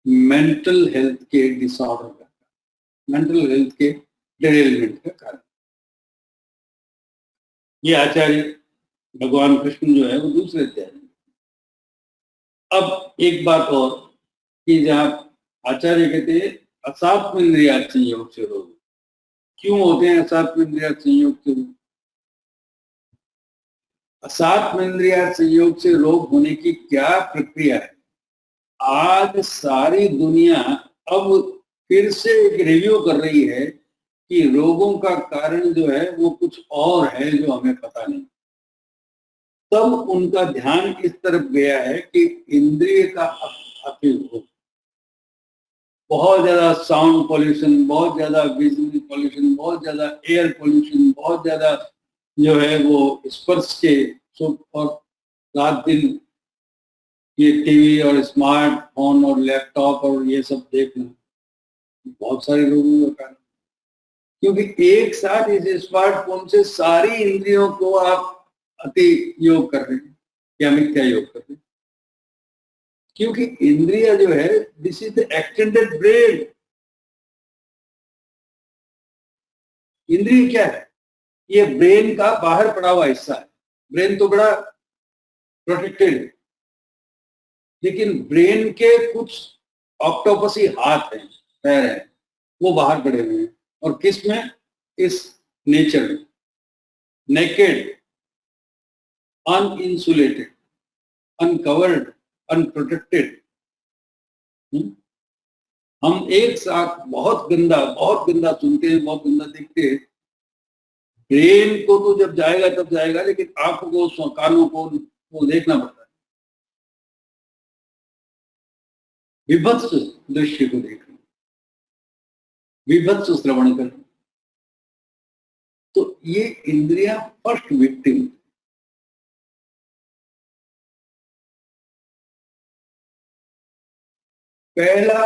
मेंटल हेल्थ के डिसऑर्डर का, मेंटल हेल्थ के डिरेलमेंट का कारण। ये आचार्य भगवान कृष्ण जो है वो दूसरे अध्याय में। अब एक बात और कि जहाँ आचार्य कहते हैं असात्म इंद्रिया संयोग से रोग, क्यों होते हैं असात्म इंद्रिया संयोग से रोग? असात्म इंद्रिया संयोग से रोग होने की क्या प्रक्रिया है? आज सारी दुनिया अब फिर से एक रिव्यू कर रही है कि रोगों का कारण जो है वो कुछ और है जो हमें पता नहीं। तब उनका ध्यान इस तरफ गया है कि इंद्रिय का अतिभोग, बहुत ज्यादा साउंड पोल्यूशन, बहुत ज्यादा विजुअल पोल्यूशन, बहुत ज्यादा एयर पोल्यूशन, बहुत ज्यादा जो है वो स्पर्श के सुख, और रात दिन ये टीवी और स्मार्टफोन और लैपटॉप और ये सब देखना बहुत सारे लोगों का कारण, क्योंकि एक साथ इस स्मार्टफोन से सारी इंद्रियों को आप अति योग कर रहे हैं या मिथ्या योग कर रहे हैं। क्योंकि इंद्रिया जो है this is the extended brain. इंद्रिय क्या है? ये ब्रेन का बाहर पड़ा हुआ हिस्सा है। ब्रेन तो बड़ा प्रोटेक्टेड है, लेकिन ब्रेन के कुछ ऑक्टोपसी हाथ हैं, पैर हैं, वो बाहर पड़े हुए हैं। और किस में? इस नेचर में, नेकेड, अनइंसुलेटेड, अनकवर्ड, अनप्रोटेक्टेड। हम एक साथ बहुत गंदा सुनते हैं, बहुत गंदा देखते हैं। ब्रेन को तो जब जाएगा तब जाएगा, लेकिन आंखों को, कानों को वो देखना पड़ता है, विभत्स दृश्य को देखना, विभत्स श्रवण करना। तो ये इंद्रियां फर्स्ट विक्टिम। पहला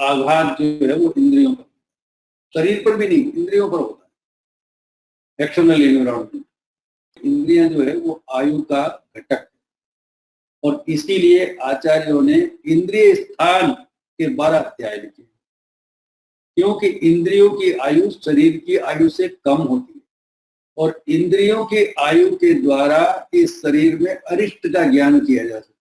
आघात जो है वो इंद्रियों पर, शरीर पर भी नहीं, इंद्रियों पर होता है। एक्सटर्नल एनवायरमेंट, इंद्रियां जो है वो आयु का घटक है, और इसीलिए आचार्यों ने इंद्रिय स्थान के 12 अध्याय लिखे, क्योंकि इंद्रियों की आयु शरीर की आयु से कम होती है, और इंद्रियों की आयु के द्वारा इस शरीर में अरिष्ट का ज्ञान किया जा सकता है।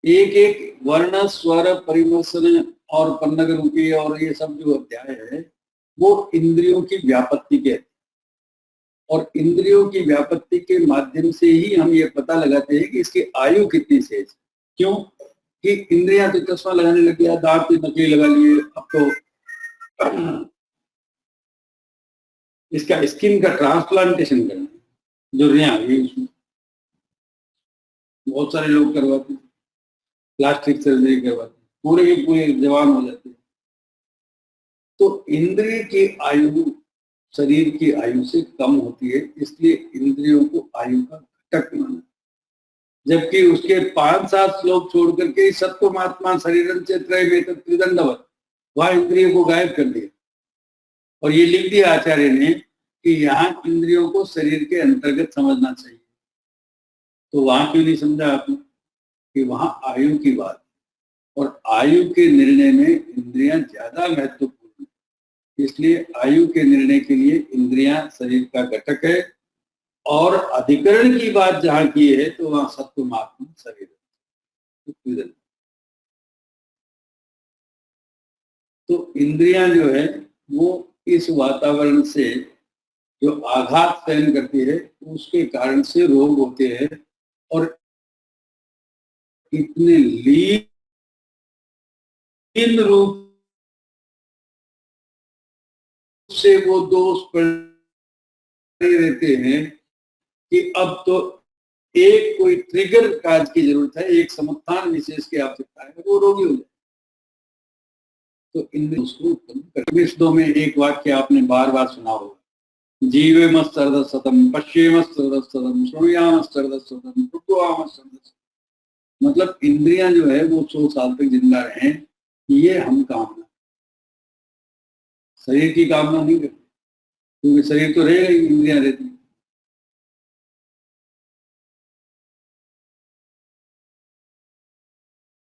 एक एक वर्ण, स्वर, परिवर्तन और पन्नग रूपी और ये सब जो अध्याय है वो इंद्रियों की व्यापत्ति के, और इंद्रियों की व्यापत्ति के माध्यम से ही हम ये पता लगाते हैं कि इसकी आयु कितनी शेष है। क्यों कि इंद्रियां तो चश्मा लगाने लग गया, दांत पे नकली लगा लिए, अब तो इसका स्किन का ट्रांसप्लांटेशन करना जो नया है, उसमें बहुत सारे लोग करवाते हैं, प्लास्टिक सर्जरी करवाते हैं, पूरे के पूरे जवान हो जाते हैं। तो इंद्रिय की आयु शरीर की आयु से कम होती है, इसलिए इंद्रियों को आयु का घटक माना। जबकि उसके 5-7 श्लोक छोड़ करके सत्वमात्मा शरीरं च त्रयमेतत् त्रिदंडवत्, वहां इंद्रियों को गायब कर दिया, और ये लिख दिया आचार्य ने कि यहाँ इंद्रियों को शरीर के अंतर्गत समझना चाहिए। तो वहां क्यों नहीं समझा आपने कि वहां आयु की बात, और आयु के निर्णय में इंद्रियां ज्यादा महत्वपूर्ण है। इसलिए आयु के निर्णय के लिए इंद्रियां शरीर का घटक है, और अधिकरण की बात जहां की है तो वहां सत्वमात्मा शरीर। तो इंद्रियां जो है वो इस वातावरण से जो आघात सहन करती है उसके कारण से रोग होते हैं, और इतने लीन रूप से वो दोष पड़े रहते हैं कि अब तो एक कोई ट्रिगर काज की जरूरत है, एक समुत्थान विशेष की आवश्यकता है, वो रोगी हो जाए। तो इंद्रियों को में एक वाक्य आपने बार बार सुना होगा, जीवेमस्तरदसतम पश्येमस्तरदसतम श्रृणुयामस्तरदसतम मतलब इंद्रियां जो है वो 100 साल तक जिंदा रहें, ये हम कामना, शरीर की कामना नहीं करते, क्योंकि शरीर तो रहेगा ही, इंद्रियां रहती।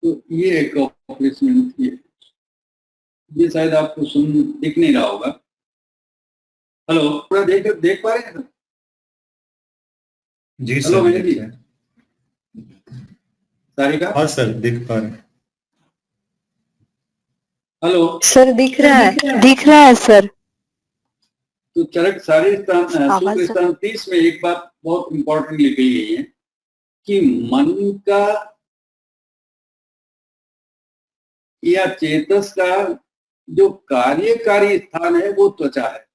तो ये एक ऑपरेशन है। ये शायद आपको सुन दिख नहीं रहा होगा। हेलो, पूरा देख पा रहे हैं सर? जी हेलो सर, महेश दिख जी, रहा है। सारिका, हाँ सर, दिख पा रहे हैं। हेलो। सर दिख रहा है सर। तो चरक सारे स्थान सूत्र आवाज स्थान 30 में एक बात बहुत इंपॉर्टेंट लिखी गई है कि मन का या चेतस का जो कार्यकारी स्थान है वो त्वचा है,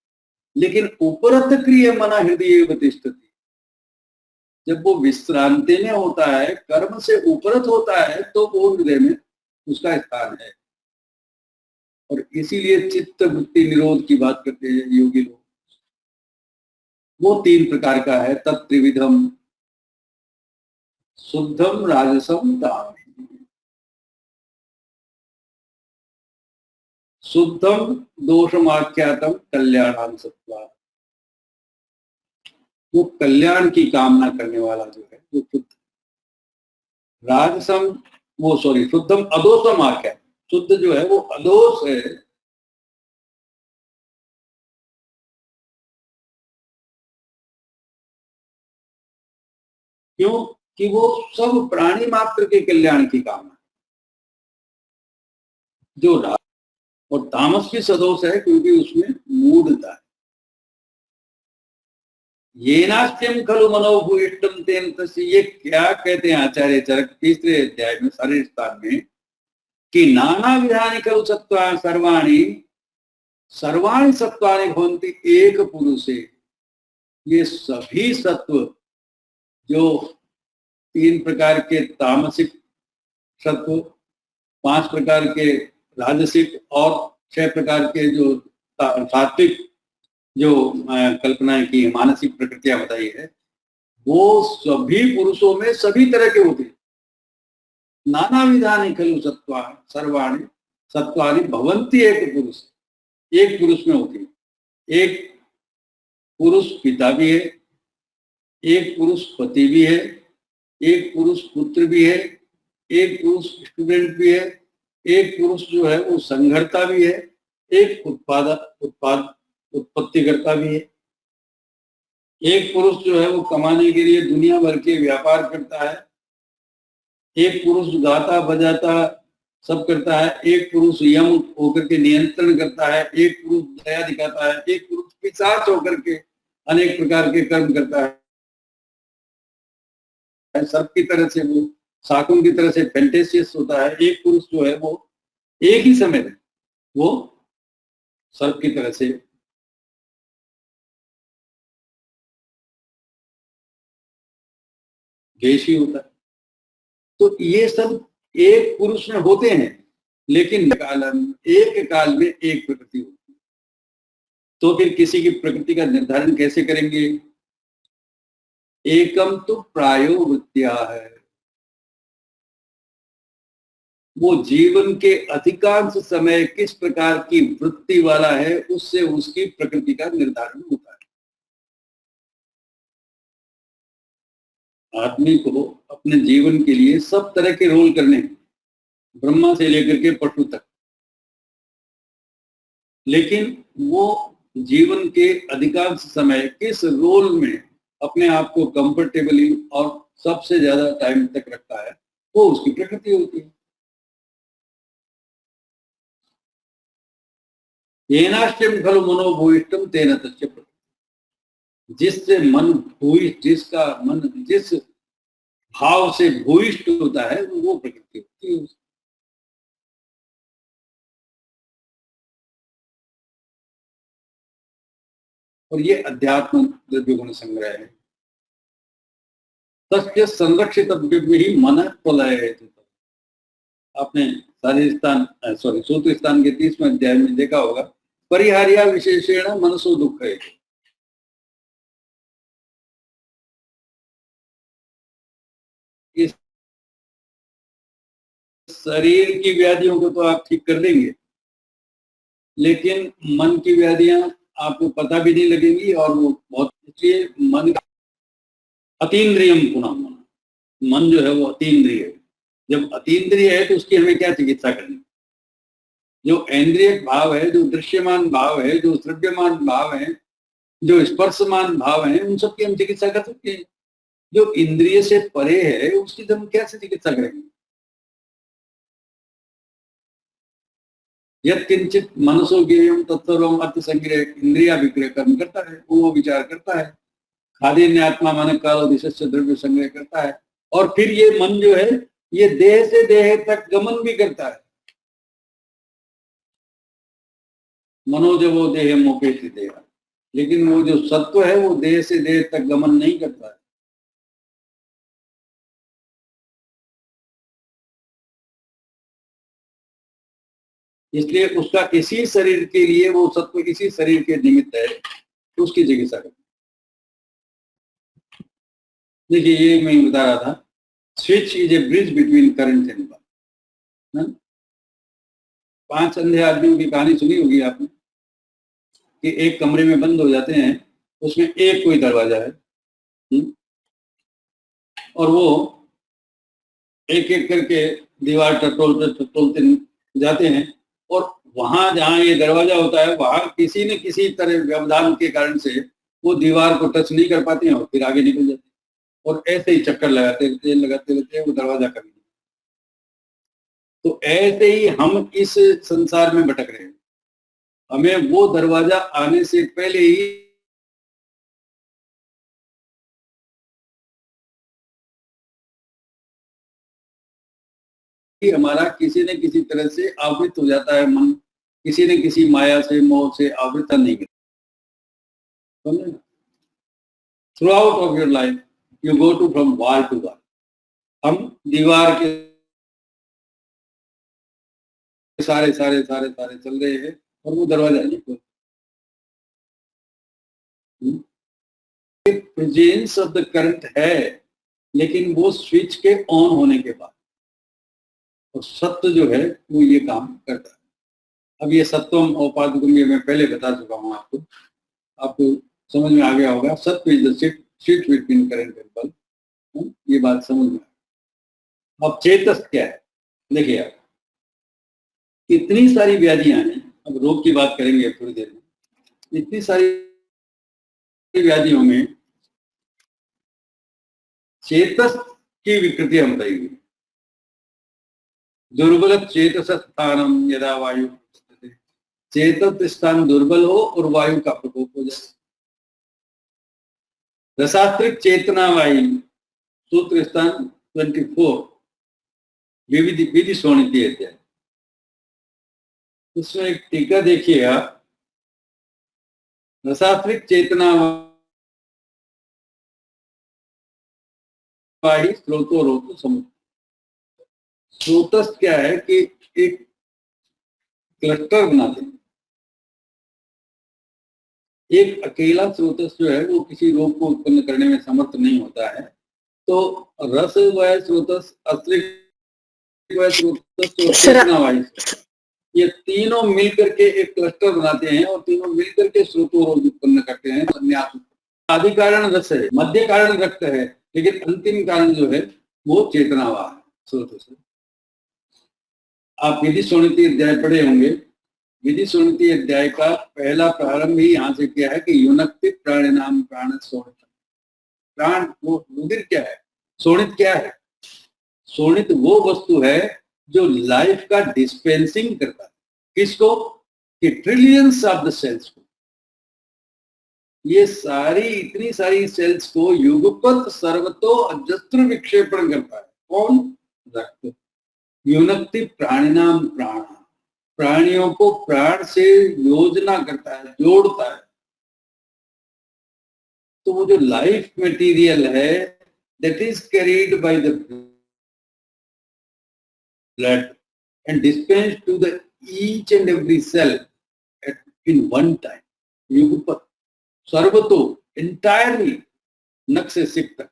लेकिन उपरत क्रिय मना हृदय तिष्ठति। जब वो विश्रांति में होता है, कर्म से उपरत होता है, तो वो हृदय में उसका स्थान है। और इसीलिए चित्त वृत्ति निरोध की बात करते हैं योगी लोग। वो 3 प्रकार का है, तत्त्रिविधम, शुद्धम, राजसम, तामसम। शुद्धम दोषमाख्यातम कल्याणां सत्वा, वो कल्याण की कामना करने वाला जो है वो शुद्ध। राजसम, वो सॉरी, शुद्धम अदोषम आख्या, शुद्ध जो है वो अदोष है। क्यों? कि वो सब प्राणी मात्र के कल्याण की कामना। जो राज और तामस भी सदोष है, क्योंकि उसमें मूढ़ता है। ये नास्त्यम खलु मनोभूयिष्टम तेन तस्य, ये क्या कहते हैं आचार्य चरक 3रे अध्याय में सारे स्थान में, कि नाना विधानि खलु सत्त्वा सर्वाणि सर्वाणि सत्वानि भवन्ति एक पुरुषे। ये सभी सत्व, जो 3 प्रकार के तामसिक सत्व, 5 प्रकार के राजसिक और 6 प्रकार के जो सात्विक जो कल्पना की मानसिक प्रकृतियां बताई है, वो सभी पुरुषों में सभी तरह के होते हैं। नाना विधानि खलु सत्वा सर्वाणि सत्वानि भवन्ति एक पुरुष, एक पुरुष में होती है। एक पुरुष पिता भी है, एक पुरुष पति भी है, एक पुरुष पुत्र भी है, एक पुरुष स्टूडेंट भी है, एक पुरुष जो है वो संघर्ता भी है, एक उत्पत्तिकर्ता भी है, एक पुरुष जो है वो कमाने के लिए दुनिया भर के व्यापार करता है, एक पुरुष गाता बजाता सब करता है, एक पुरुष यम होकर के नियंत्रण करता है, एक पुरुष दया दिखाता है, एक पुरुष पिशाच होकर के अनेक प्रकार के कर्म करता है। सर्प की तरह से वो शाकुन की तरह से फैंटेसियस होता है। एक पुरुष जो है वो एक ही समय में वो सर्प की तरह से द्वेषी होता है। तो ये सब एक पुरुष में होते हैं, लेकिन एक काल में एक प्रकृति होती है। तो फिर किसी की प्रकृति का निर्धारण कैसे करेंगे? एकम तो प्रायो वृत्तिया है, वो जीवन के अधिकांश समय किस प्रकार की वृत्ति वाला है, उससे उसकी प्रकृति का निर्धारण होता है। आदमी को अपने जीवन के लिए सब तरह के रोल करने हैं, ब्रह्मा से लेकर के पशु तक, लेकिन वो जीवन के अधिकांश समय किस रोल में अपने आप को कंफर्टेबली और सबसे ज्यादा टाइम तक रखता है, वो उसकी प्रकृति होती है। येनाश्चम खलु मनोभूयिष्टम तेन तस्य प्रकृति, जिससे मन भूयिष्ठ, जिसका मन जिस भाव से भूयिष्ठ होता है वो प्रकृति होती है। और ये अध्यात्म द्रव्य गुण संग्रह है। तस्य संरक्षित ही मन प्रलय। आपने सूत्र स्थान के 30वें अध्याय में देखा होगा, परिहार्या विशेषेण मनसो दुख है। इस शरीर की व्याधियों को तो आप ठीक कर देंगे, लेकिन मन की व्याधियां आपको पता भी नहीं लगेंगी, और वो बहुत, इसलिए मन का अतीन्द्रियम पुनः मन जो है वो अतीन्द्रिय है। जब अतीन्द्रिय है तो उसकी हमें क्या चिकित्सा करनी? जो इंद्रिय भाव है, जो दृश्यमान भाव है, जो श्रव्यमान भाव है, जो स्पर्शमान भाव है, उन सबकी हम चिकित्सा कर सकते हैं। जो इंद्रिय से परे है उसकी हम कैसे चिकित्सा करेंगे? यद किंचित मनसो ज्ञेयम तत्सर्वम अर्थ संग्रह, इंद्रिया विक्रय कर्म करता है, वो विचार करता है। खादीन्य आत्मा मन कालो दिशा से द्रव्य संग्रह करता है, और फिर ये मन जो है ये देह से देह तक गमन भी करता है। मनोजवो देह मोपेति देह, लेकिन वो जो सत्व है वो देह से देह तक गमन नहीं करता है। इसलिए उसका इसी शरीर के लिए, वो सत्व इसी शरीर के निमित्त है, उसकी चिकित्सा करते। देखिए ये मैं बता रहा था, switch is a bridge between current and bulb. 5 अंधे आदमियों की कहानी सुनी होगी आपने कि एक कमरे में बंद हो जाते हैं, उसमें एक कोई दरवाजा है, और वो एक एक करके दीवार टटोलते जाते हैं, और वहां जहां ये दरवाजा होता है वहां किसी न किसी तरह व्यवधान के कारण से वो दीवार को टच नहीं कर पाते हैं और फिर आगे निकल जाते हैं, और ऐसे ही चक्कर लगाते रहते वो दरवाजा कभी नहीं। तो ऐसे ही हम इस संसार में भटक रहे हैं। हमें वो दरवाजा आने से पहले ही हमारा किसी न किसी तरह से आवृत हो जाता है मन, किसी न किसी माया से, मोह से आवृत नहीं करता। Throughout of your life you go to from wall to wall. हम दीवार के सारे सारे सारे सारे चल रहे हैं और वो दरवाजा नहीं खोलता। प्रेजेंस ऑफ द करंट है, लेकिन वो स्विच के ऑन होने के बाद, और सत्य जो है वो ये काम करता है। अब ये सत्वम औपाधिकम ये मैं पहले बता चुका हूं आपको समझ में आ गया होगा। सत्व is the switch between current and bulb, ये बात समझ में। अब चेतस क्या है? देखिए आप, इतनी सारी व्याधियां हैं, अब रोग की बात करेंगे थोड़ी देर में। इतनी सारी व्याधियों में चेतस की विकृति हम बताएंगे। दुर्बल चेतस स्थानम यदा वायु, चेतस स्थान दुर्बल हो और वायु का प्रकोप हो जाए। रसात्रिक चेतना वायु, सूत्र स्थान 24, विधि शोणितीय अध्याय। उसमें एक टीका देखिए आप, रसात्रिक चेतना वाही स्रोतो रोतो समुद्र। स्रोतस्थ क्या है कि एक क्लस्टर बनाते हैं। एक अकेला स्रोतस जो है वो किसी रोग को उत्पन्न करने में समर्थ नहीं होता है। तो रस वय स्रोतस, अत्रिक वय स्रोतस और चेतना वाही, ये तीनों मिलकर के एक क्लस्टर बनाते हैं और तीनों मिलकर के स्रोतो रोग उत्पन्न करते हैं। संन्यास आदि कारण रस है, मध्य कारण रक्त है, लेकिन अंतिम कारण जो है वो चेतनावाह है, स्रोत से। आप विधि शोणिती अध्याय पढ़े होंगे। विधि शोणिती अध्याय का पहला प्रारंभ ही यहाँ से किया है कि युनक्ति प्राणिनाम प्राण शोणित। प्राण वो रुधिर क्या है, शोणित क्या है? शोणित वो वस्तु है जो लाइफ का डिस्पेंसिंग करता है। किसको? कि ट्रिलियंस ऑफ द सेल्स को। ये सारी इतनी सारी सेल्स को युगपत सर्वतो अजस्त्र विक्षेपण करता है। कौन? रक्त। युनक्ति प्राणिनाम प्राण, प्राणियों को प्राण से योजना करता है, जोड़ता है। तो वो जो लाइफ मटेरियल है that is carried by the blood and dispensed to the each and every cell in one time. युगपत सर्वतो, entirely, नख से सिक तक,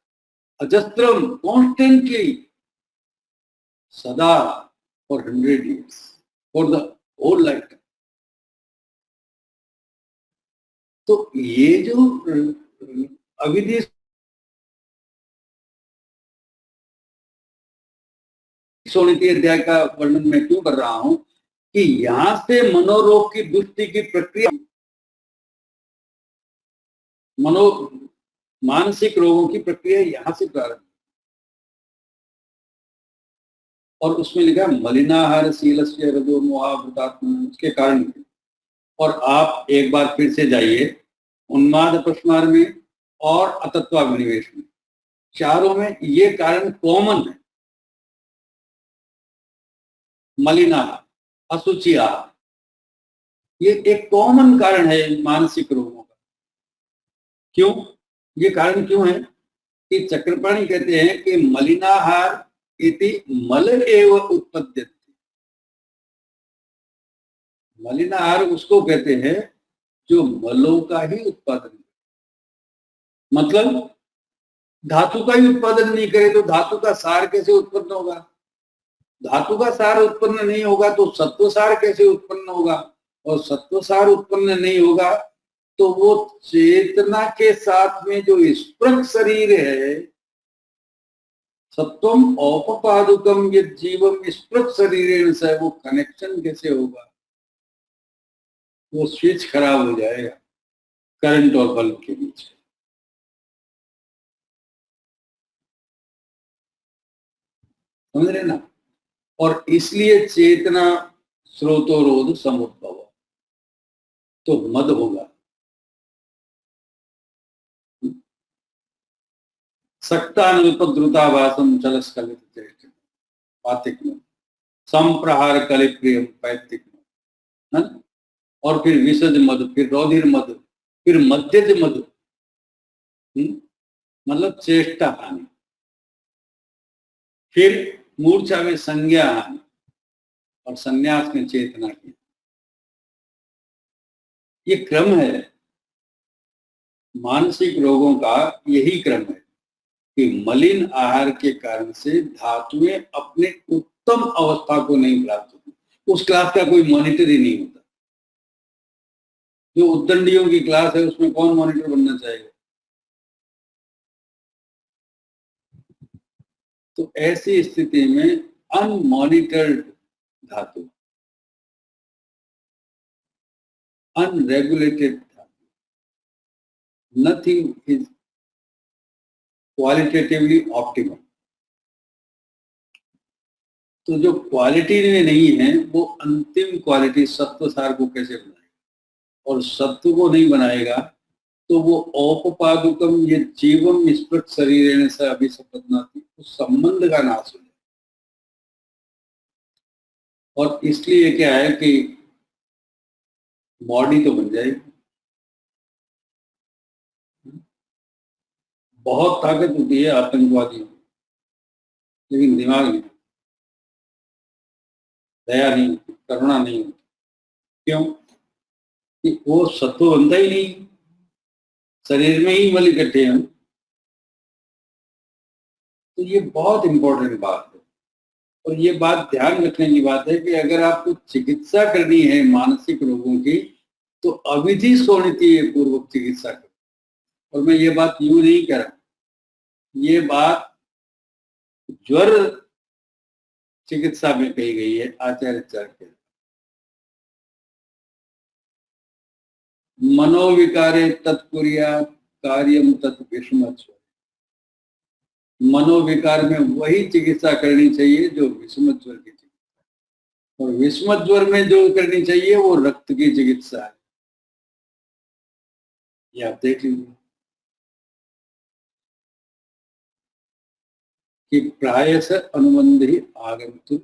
अजस्त्रम, constantly, सदा, for 100 years, for the whole lifetime. तो ये जो अविधि शोणिती अध्याय का वर्णन मैं क्यों कर रहा हूं कि यहां से मनोरोग की दुष्टि की प्रक्रिया, मानसिक रोगों की प्रक्रिया यहां से प्रारंभ, और उसमें लिखा है मलिनाहार शीलस्य रजो मोहा भूतात्मा, उसके कारण। और आप एक बार फिर से जाइए उन्माद अपस्मार में और अतत्वाभिनिवेश में, चारों में ये कारण कॉमन है। मलिनाहार, असुचि आहार, ये एक कॉमन कारण है मानसिक रोगों का। क्यों? ये कारण क्यों है कि चक्रपाणी कहते हैं कि मलिनाहार इति मल एव उत्पद्यते। मलिनाहार उसको कहते हैं जो मलों का ही उत्पादन, मतलब धातु का ही उत्पादन नहीं करे तो धातु का सार कैसे उत्पन्न होगा? धातु का सार उत्पन्न नहीं होगा तो सत्व सार कैसे उत्पन्न होगा? और सत्व सार उत्पन्न नहीं होगा तो वो चेतना के साथ में जो स्पृह शरीर है, सत्वम औपपादुकम यद जीवम स्पृह शरीरेण से, वो कनेक्शन कैसे होगा? वो स्विच खराब हो जाएगा करंट और बल्ब के बीच। समझ रहे ना? और इसलिए चेतना स्रोतोरोध समुद्भव, तो मद होगा। सक्तानुपद्रुताभासम चलस्कलित चेष्टित वातिक में संप्रहार कलिप्रियम पैतिक में, और फिर विसर्ज मद, फिर रौधिर मद, फिर मध्यज मद, मतलब चेष्टा हानि, फिर मूर्छा में संज्ञा हानि, और संन्यास में चेतना की। ये क्रम है मानसिक रोगों का, यही क्रम है कि मलिन आहार के कारण से धातुएं अपने उत्तम अवस्था को नहीं प्राप्त होती। उस क्लास का कोई मॉनिटर ही नहीं होता। जो उद्दंडियों की क्लास है उसमें कौन मॉनिटर बनना चाहेगा? तो ऐसी स्थिति में अनमॉनिटर्ड धातु, अनरेगुलेटेड धातु, नथिंग इज क्वालिटेटिवली ऑप्टिमम। तो जो क्वालिटी में नहीं है वो अंतिम क्वालिटी सत्व सार को कैसे बनाएगा? और सत्व को नहीं बनाएगा तो वो औपपादुकम ये जीवम स्पृह शरीरेण से अभिसंपन्नाति, उस संबंध का नाश हो जाए। और इसलिए क्या है कि बॉडी तो बन जाएगी, बहुत ताकत होती है आतंकवादियों में, लेकिन दिमाग नहीं, दया नहीं, करुणा नहीं। क्यों? कि वो सत्व बनता ही नहीं, शरीर में ही मल इकट्ठे हैं। तो ये बहुत इंपॉर्टेंट बात है, और ये बात ध्यान रखने की बात है कि अगर आपको चिकित्सा करनी है मानसिक रोगों की तो अविधि शोणितीय पूर्वक चिकित्सा करो। और मैं ये बात यूं नहीं कह रहा, ये बात ज्वर चिकित्सा में कही गई है आचार्य चाणक्य। मनोविकारे तत्कुर्यात् कार्यम तत् विषमज्वर। मनोविकार में वही चिकित्सा करनी चाहिए जो विषमज्वर की चिकित्सा, और विषमज्वर में जो करनी चाहिए वो रक्त की चिकित्सा है। ये आप देख लीजिए कि प्रायश अनुबंधी आगंतुक,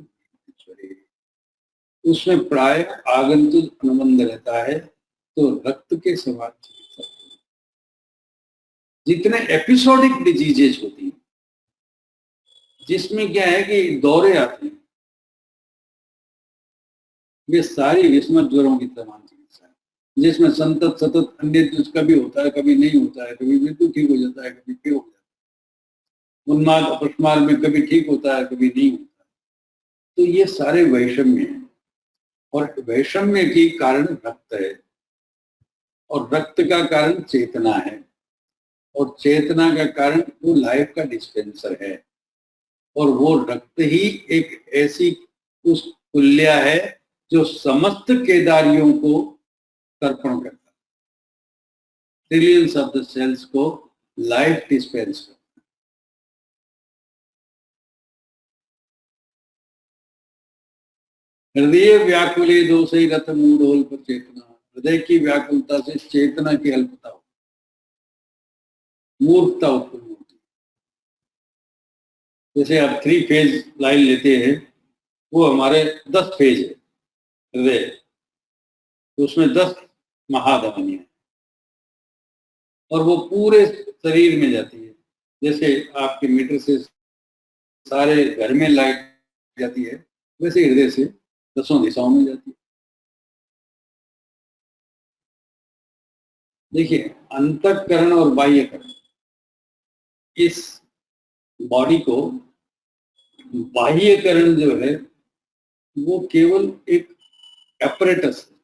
उसमें प्राय आगंतुक अनुबंध रहता है, तो रक्त के समान चिकित्सा। जितने एपिसोडिक डिजीजेज होती हैं जिसमें क्या है कि दौरे आते हैं, ये सारी विषमत ज्वरों की समान चिकित्सा है, जिसमें संतत सतत अन्य कभी होता है, कभी नहीं होता है, कभी बिल्कुल ठीक हो जाता है, कभी फिर हो जाता है, उन्माद अपस्मार में कभी ठीक होता है, कभी नहीं होता है। तो ये सारे वैषम्य हैं, और वैषम्य की कारण रक्त है, और रक्त का कारण चेतना है, और चेतना का कारण वो लाइफ का डिस्पेंसर है, और वो रक्त ही एक ऐसी उस कुल्या है जो समस्त केदारियों को तर्पण करता है, ट्रिलियंस ऑफ द सेल्स को लाइफ डिस्पेंस करता है। हृदय व्याकुले दोषे रथ मूढ़ोल पर चेतना, हृदय की व्याकुलता से चेतना की अल्पता हो, मूर्खता उत्पन्न होती है। जैसे आप 3 फेज लाइन लेते हैं, वो हमारे 10 फेज है हृदय, तो उसमें 10 महाधमनियां हैं और वो पूरे शरीर में जाती है। जैसे आपके मीटर से सारे घर में लाइट जाती है, वैसे हृदय से 10 दिशाओं में जाती है। देखिए, अंतःकरण और बाह्यकरण, इस बॉडी को बाह्यकरण जो है वो केवल एक एपरेटस है,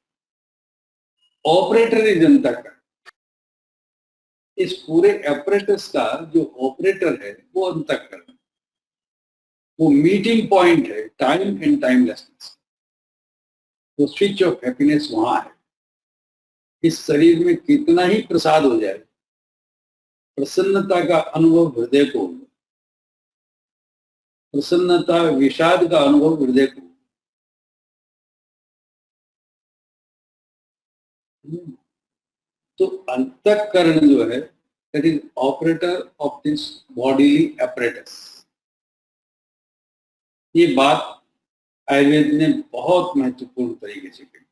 ऑपरेटर इज अंतःकरण। इस पूरे एपरेटस का जो ऑपरेटर है वो अंतःकरण, वो मीटिंग पॉइंट है टाइम एंड टाइमलेसनेस। वो स्विच ऑफ हैप्पीनेस वहां है। इस शरीर में कितना ही प्रसाद हो जाए, प्रसन्नता का अनुभव हृदय को होगा, प्रसन्नता विषाद का अनुभव हृदय को। तो अंतःकरण जो है that is operator of this bodily apparatus. ये बात आयुर्वेद ने बहुत महत्वपूर्ण तरीके से कही,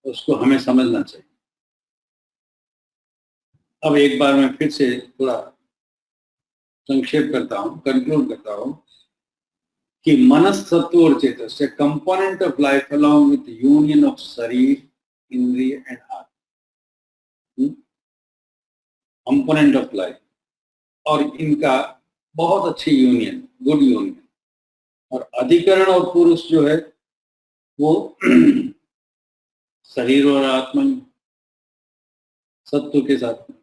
उसको हमें समझना चाहिए। अब एक बार मैं फिर से थोड़ा संक्षेप करता हूं, कंक्लूड करता हूं कि मनस्तत्व और चेतस से component of life along with union of शरीर, इंद्रिय एंड आत्मा, कंपोनेंट ऑफ लाइफ, और इनका बहुत अच्छी यूनियन, गुड यूनियन। और अधिकरण और पुरुष जो है वो शरीर और आत्मा सत्व के साथ में,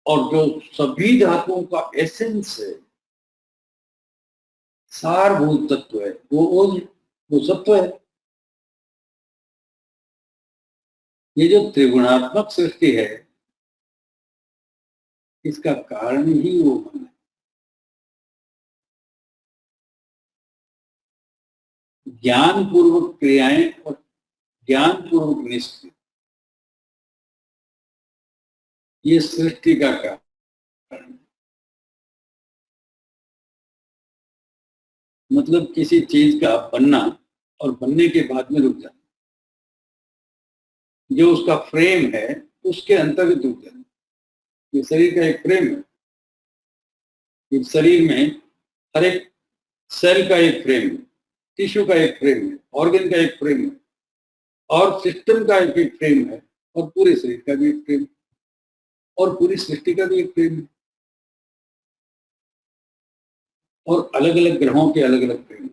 और जो सभी धातुओं का एसेंस है, सारभूत तत्व है, वो सत्व है। ये जो त्रिगुणात्मक सृष्टि है, इसका कारण ही वो मन है। ज्ञान पूर्वक क्रियाएं और ज्ञान पूर्वक निष्क्रिय, ये सृष्टि का कारण। मतलब किसी चीज का बनना और बनने के बाद में रुक जाना, जो उसका फ्रेम है उसके अंतर्गत रुक जाना। ये शरीर का एक फ्रेम है। इस शरीर में हर एक सेल का एक फ्रेम है, टिश्यू का एक फ्रेम है, ऑर्गन का एक फ्रेम है, और सिस्टम का एक फ्रेम है, और पूरे शरीर का भी एक फ्रेम है, और पूरी सृष्टि का भी एक फ्रेम है, और अलग अलग ग्रहों के अलग अलग फ्रेम है।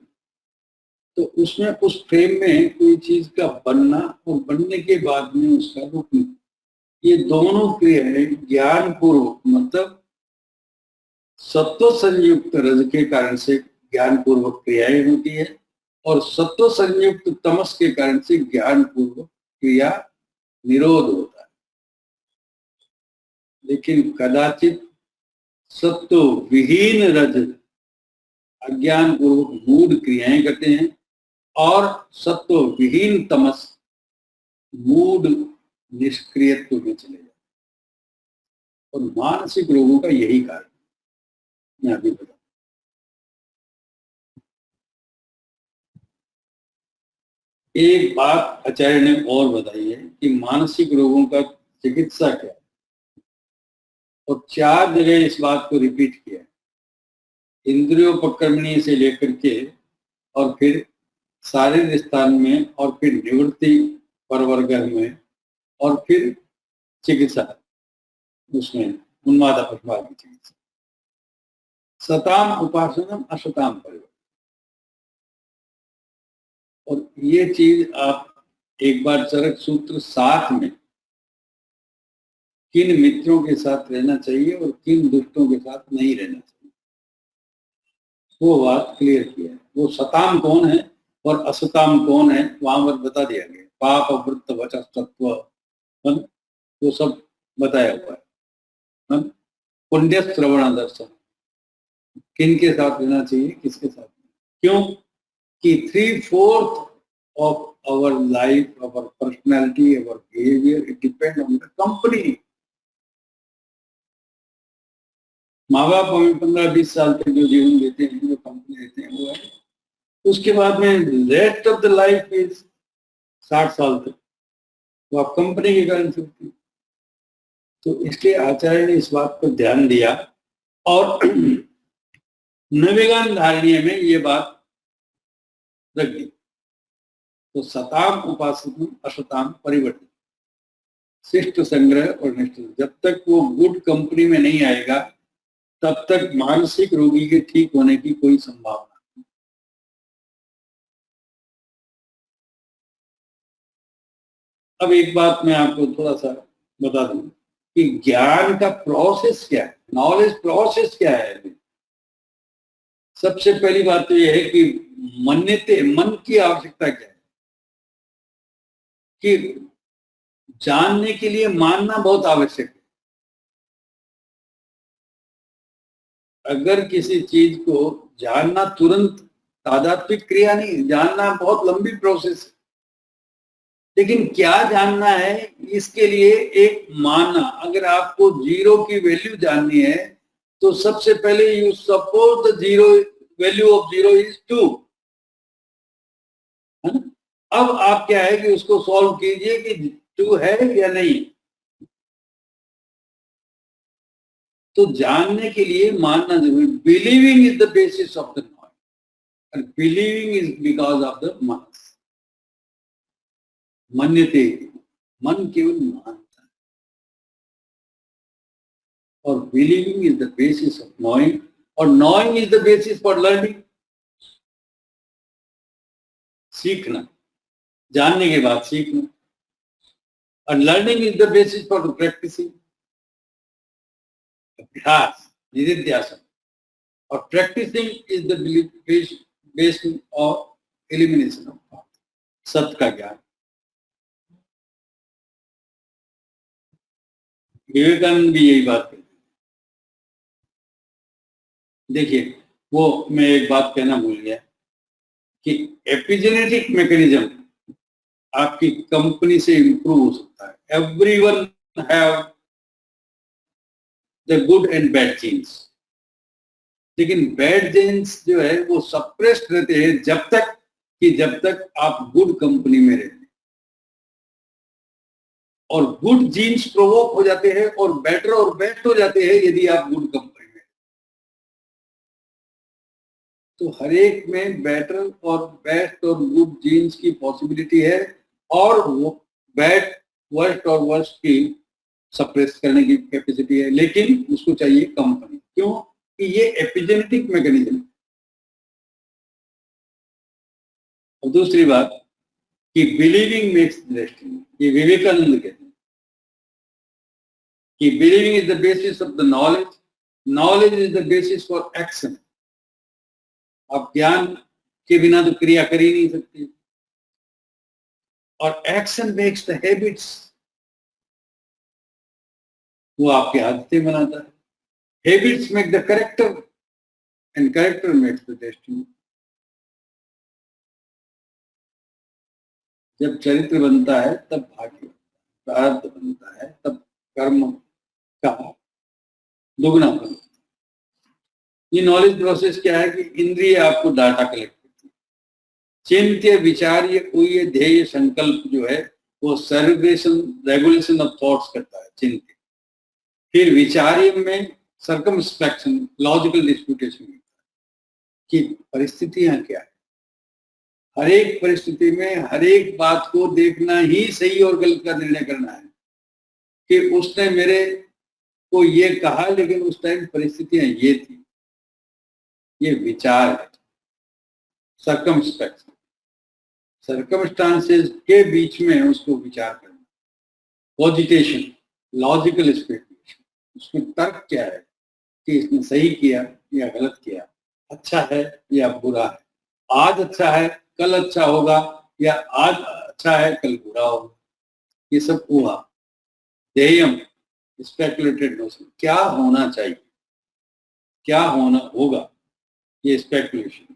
तो उसमें उस फ्रेम में कोई चीज का बनना और बनने के बाद में उसका रुकना, ये दोनों क्रियाएं ज्ञान पूर्वक, मतलब सत्व संयुक्त रज के कारण से ज्ञान पूर्वक क्रियाएं होती है, और सत्व संयुक्त तमस के कारण से ज्ञान पूर्वक क्रिया निरोध होता है। लेकिन कदाचित सत्व विहीन रज अज्ञान पूर्वक मूढ़ क्रियाएं करते हैं, और सत्व विहीन तमस मूढ़ निष्क्रियत्व में चले जाते हैं। और मानसिक रोगों का यही कारण मैं अभी बता। एक बात आचार्य ने और बताई है कि मानसिक रोगों का चिकित्सा क्या है, और 4 जगह इस बात को रिपीट किया है। इंद्रियोपक्रमणीय से लेकर के, और फिर शारीरिक स्थान में, और फिर निवृत्ति परवर्गह में, और फिर चिकित्सा उसमें उन्माद अपवाद की चिकित्सा। सताम उपासनम असताम परिवर्तन। और ये चीज आप एक बार चरक सूत्र 7 में किन मित्रों के साथ रहना चाहिए और किन दुष्टों के साथ नहीं रहना चाहिए, वो बात क्लियर किया है। वो सताम कौन है? और असताम कौन है वहां पर बता दिया गया। पाप अवृत्त वचस्तत्व वो सब बताया हुआ है। पुण्य श्रवण दर्शन किन के साथ रहना चाहिए, किसके साथ नहीं। क्यों कि 3/4 of our life, our personality, our behavior, it depends on the company. माँ बाप हमें 15-20 साल तक जो जीवन देते हैं, जो कंपनी देते हैं, वो है। उसके बाद में rest of the life is 60 साल तक तो आप कंपनी के कारण चलती है। तो इसलिए आचार्य ने इस बात पर ध्यान दिया और नवेगान धारणीय में ये बात रख दी। तो सताम उपासना असताम परिवर्तन, शिष्ट संग्रह और निष्ठ। जब तक वो गुड कंपनी में नहीं आएगा तब तक मानसिक रोगी के ठीक होने की कोई संभावना नहीं। अब एक बात मैं आपको थोड़ा सा बता दूं कि ज्ञान का प्रोसेस क्या है, नॉलेज प्रोसेस क्या है। सबसे पहली बात तो यह है कि मान्यते मन की आवश्यकता क्या है, कि जानने के लिए मानना बहुत आवश्यक है। अगर किसी चीज को जानना तुरंत तादात्म्यिक क्रिया नहीं, जानना बहुत लंबी प्रोसेस है। लेकिन क्या जानना है, इसके लिए एक मानना। अगर आपको जीरो की वैल्यू जाननी है तो सबसे पहले you suppose the zero value of zero is 2, है ना। अब आप क्या है कि उसको सॉल्व कीजिए कि 2 है या नहीं। तो जानने के लिए मानना जरूरी। Believing is the basis of the knowledge and believing is because of the मनस। मान्यते, मन केवल मानता है, और believing is the basis of knowing, और knowing is the basis for learning. सीखना, जानने के बाद सीखना, और learning is the basis for practising. अभ्यास, निधिध्यासन, और practising is the basis of elimination of पाप, सत्य का ज्ञान। विवेकानंद भी यही बात करते। देखिए, वो मैं एक बात कहना भूल गया कि एपिजेनेटिक मैकेनिज्म आपकी कंपनी से इंप्रूव हो सकता है। Everyone have the good and bad genes, लेकिन बैड जीन्स जो है वो सप्रेस्ड रहते हैं जब तक आप गुड कंपनी में रहते हैं, और गुड जीन्स प्रोवोक हो जाते हैं और बेटर और बेस्ट हो जाते हैं यदि आप गुड कंपनी में। तो हर एक में बेटर और बेस्ट और गुड जीन्स की पॉसिबिलिटी है, और वो बैड, वर्स्ट और वर्स्ट की सप्रेस करने की कैपेसिटी है, लेकिन उसको चाहिए कंपनी। क्यों कि ये एपिजेनेटिक मैकेनिज्म। और दूसरी बात कि बिलीविंग मेक्स डेस्टिनी, ये विवेकानंद कहते हैं कि believing is the basis of the knowledge, knowledge is the basis for action. आप ज्ञान के बिना तो क्रिया कर ही नहीं सकते, और एक्शन मेक्स द हैबिट्स, वो आपके आदतें बनाता है। Habits make the character and character makes the destiny. जब चरित्र बनता है तब भाग्य, प्रारब्ध बनता है तब कर्म का दुगना फल। ये नॉलेज प्रोसेस क्या है कि इंद्रिय आपको डाटा कलेक्ट करती है। चिंत्य विचार्य कोई ध्येय संकल्प जो है वो रेगुलेशन ऑफ थॉट्स करता है चिंत्य। फिर विचार्य में सर्कमस्पेक्शन, लॉजिकल डिस्प्यूटेशन कि परिस्थितियां क्या है। हर एक परिस्थिति में हर एक बात को देखना ही सही और गलत का निर्णय करना है कि उसने मेरे को ये कहा लेकिन उस टाइम परिस्थितियां ये थी। ये विचार है। सर्कमस्पेक्शन, सर्कमस्टांसेस के बीच में उसको विचार करना। कोजिटेशन, लॉजिकल स्पेकुलेशन, उसमें तर्क क्या है कि इसने सही किया या गलत किया, अच्छा है या बुरा है, आज अच्छा है कल अच्छा होगा, या आज अच्छा है कल बुरा होगा, ये सब हुआ ध्येयम, स्पेकुलेटेड नोशन, क्या होना चाहिए, क्या होना होगा, ये स्पेकुलेशन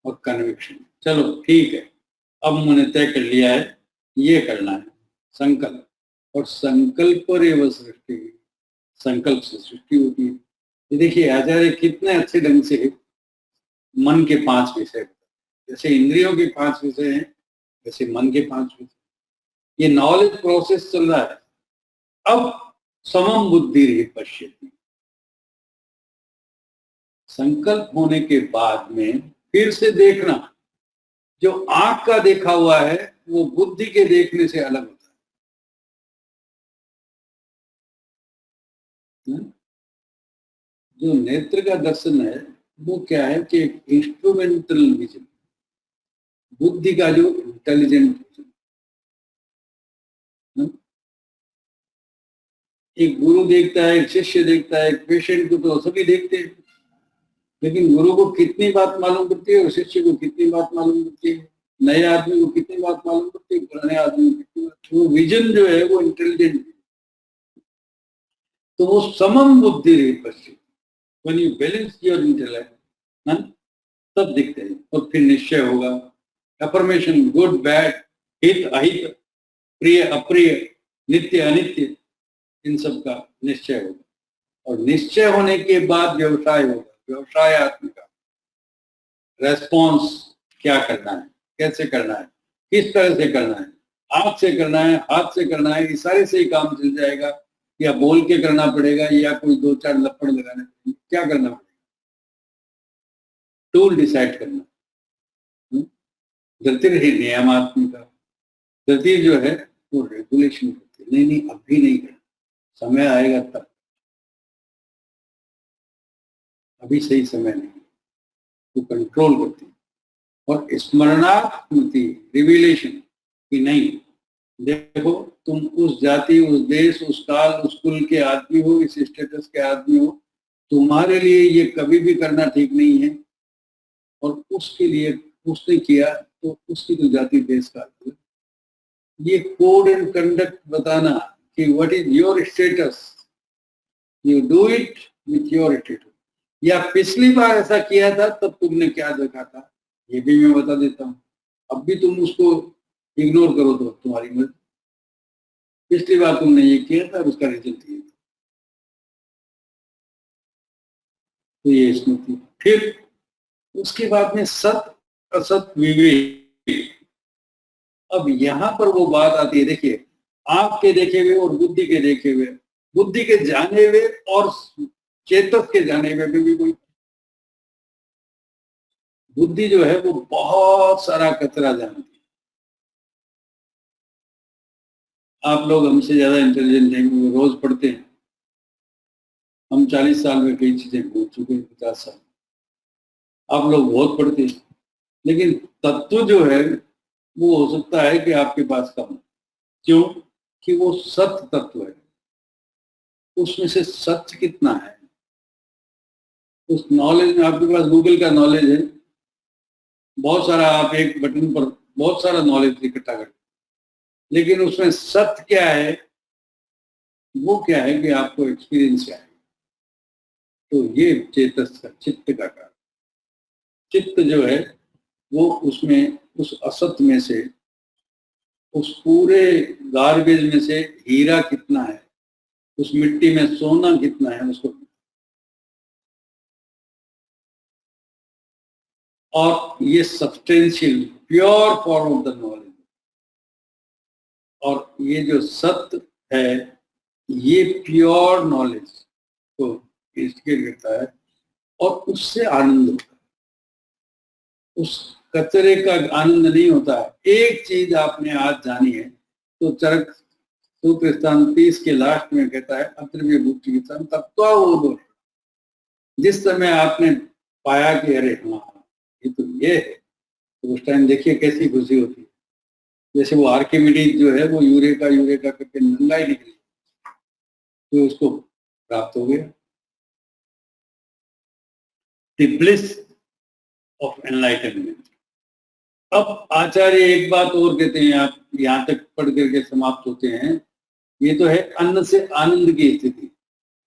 और कन्विक्शन। चलो ठीक है, अब मैंने तय कर लिया है, ये करना है संकल्प, और संकल्प पर एवं सृष्टि, संकल्प से सृष्टि होती है। ये देखिए आचार्य कितने अच्छे ढंग से मन के 5 विषय, जैसे इंद्रियों के 5 विषय हैं वैसे मन के 5 विषय, ये नॉलेज प्रोसेस चल रहा है। अब समम बुद्धि रही पश्यति, संकल्प होने के बाद में फिर से देखना, जो आंख का देखा हुआ है वो बुद्धि के देखने से अलग होता है। जो नेत्र का दर्शन है वो क्या है कि इंस्ट्रूमेंटल विजन, बुद्धि का जो इंटेलिजेंट विजन। एक गुरु देखता है, एक शिष्य देखता है, एक पेशेंट को तो सभी देखते हैं, लेकिन गुरु को कितनी बात मालूम पड़ती है और शिष्य को कितनी बात मालूम पड़ती है, नए आदमी को कितनी बात मालूम पड़ती है, पुराने आदमी को कितनी बात। वो विजन जो है वो इंटेलिजेंट, तो वो समम बुद्धि रही पश्चिम, when you balance your intellect तब दिखते हैं, और फिर निश्चय होगा, अफर्मेशन, गुड बैड, हित अहित, प्रिय अप्रिय, नित्य अनित्य, इन सब का निश्चय होगा। और निश्चय होने के बाद व्यवसाय होगा, व्यवसाय आत्मिका रेस्पॉन्स, क्या करना है, कैसे करना है, किस तरह से करना है, आंख से करना है, हाथ से करना है, इशारे से ही काम चल जाएगा, या बोल के करना पड़ेगा, या कोई 2-4 लपड़ लगाने पड़ेंगे, क्या करना पड़ेगा, टूल डिसाइड करना। गति नियमात्मिका, गति जो है वो रेगुलेशन करती है, नहीं नहीं अभी नहीं करना, समय आएगा तब, अभी सही समय नहीं, तो कंट्रोल करती है। और स्मरणात्मति, रिविलेशन, कि नहीं देखो तुम उस जाति, उस देश, उस काल, उस कुल के आदमी हो, इस स्टेटस के आदमी हो, तुम्हारे लिए ये कभी भी करना ठीक नहीं है, और उसके लिए उसने किया तो उसकी तो जाति देश का, ये कोड एंड कंडक्ट बताना कि what is your status, you do it with your status, या पिछली बार ऐसा किया था तब तुमने क्या देखा था, ये भी मैं बता देता हूँ। अब भी तुम उसको इग्नोर करो तो तुम्हारी मर्जी, पिछली बार तुमने ये किया था उसका रिजल्ट ये था, तो ये स्मृति। फिर उसके बाद में सत असत विवेक, अब यहां पर वो बात आती है, देखिए आंख के देखे हुए और बुद्धि के देखे हुए, बुद्धि के जाने हुए और चेतक के जाने हुए में भी कोई, बुद्धि जो है वो बहुत सारा कचरा जानती है। आप लोग हमसे ज्यादा इंटेलिजेंट हैं, वो रोज पढ़ते हैं, हम 40 साल में कई चीजें भूल चुके हैं, 50 साल, आप लोग बहुत पढ़ते हैं, लेकिन तत्व जो है वो हो सकता है कि आपके पास कम, क्यों कि वो सत्य तत्व है, उसमें से सत्य कितना है, उस नॉलेज में आपके पास गूगल का नॉलेज है बहुत सारा, आप एक बटन पर बहुत सारा नॉलेज इकट्ठा करते, लेकिन उसमें सत्य क्या है, वो क्या है कि आपको एक्सपीरियंस क्या है। तो ये चेतस का, चित्त का कार्य, चित्त जो है वो उसमें उस असत में से, उस पूरे गार्बेज में से हीरा कितना है, उस मिट्टी में सोना कितना है उसको, और ये substantial pure form of the knowledge, और ये जो सत्य है ये प्योर नॉलेज को इंडिकेट करता है, और उससे आनंद होता है, उस कचरे का आनंद नहीं होता है। एक चीज आपने आज जानी है, तो चरक सूत्र स्थान 30 के लास्ट में कहता है अद्रव्य भूति तत्व, जिस समय आपने पाया कि अरे हाँ ये तो ये है, तो उस टाइम देखिए कैसी खुशी होती है। जैसे वो आर्किमिडीज जो है वो यूरेका करके नंगा ही निकली, तो उसको प्राप्त हो गया द ब्लिस ऑफ एनलाइटनमेंट। अब आचार्य एक बात और कहते हैं, आप यहाँ तक पढ़ करके समाप्त होते हैं। ये तो है अन्न से आनंद की स्थिति,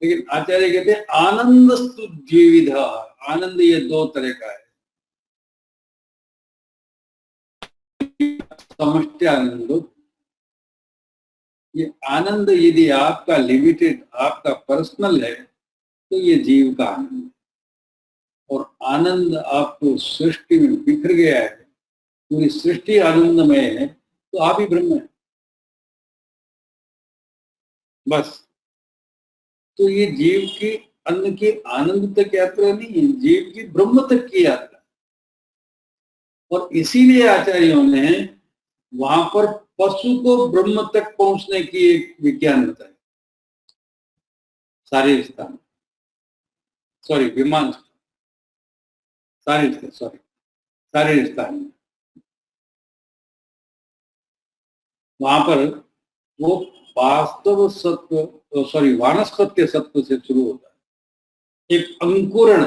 लेकिन आचार्य कहते हैं आनंदस्तु द्विविधा। आनंद ये दो तरह का है, समष्टि आनंद। ये आनंद यदि आपका लिमिटेड, आपका पर्सनल है, तो ये जीव का आनंद है। और आनंद आपको सृष्टि में बिखर गया है, पूरी सृष्टि आनंदमय है, तो आप ही ब्रह्म है बस। तो ये जीव की अन्न की आनंद तक यात्रा नहीं है, जीव की ब्रह्म तक की यात्रा। और इसीलिए आचार्यों ने वहां पर पशु को ब्रह्म तक पहुंचने की एक विज्ञान बताया। सारे स्थान, सॉरी विमान, सारे स्थान वहां पर वो वास्तव सत्व, सॉरी वानस्पत के सत्व से शुरू होता है। एक अंकुरण,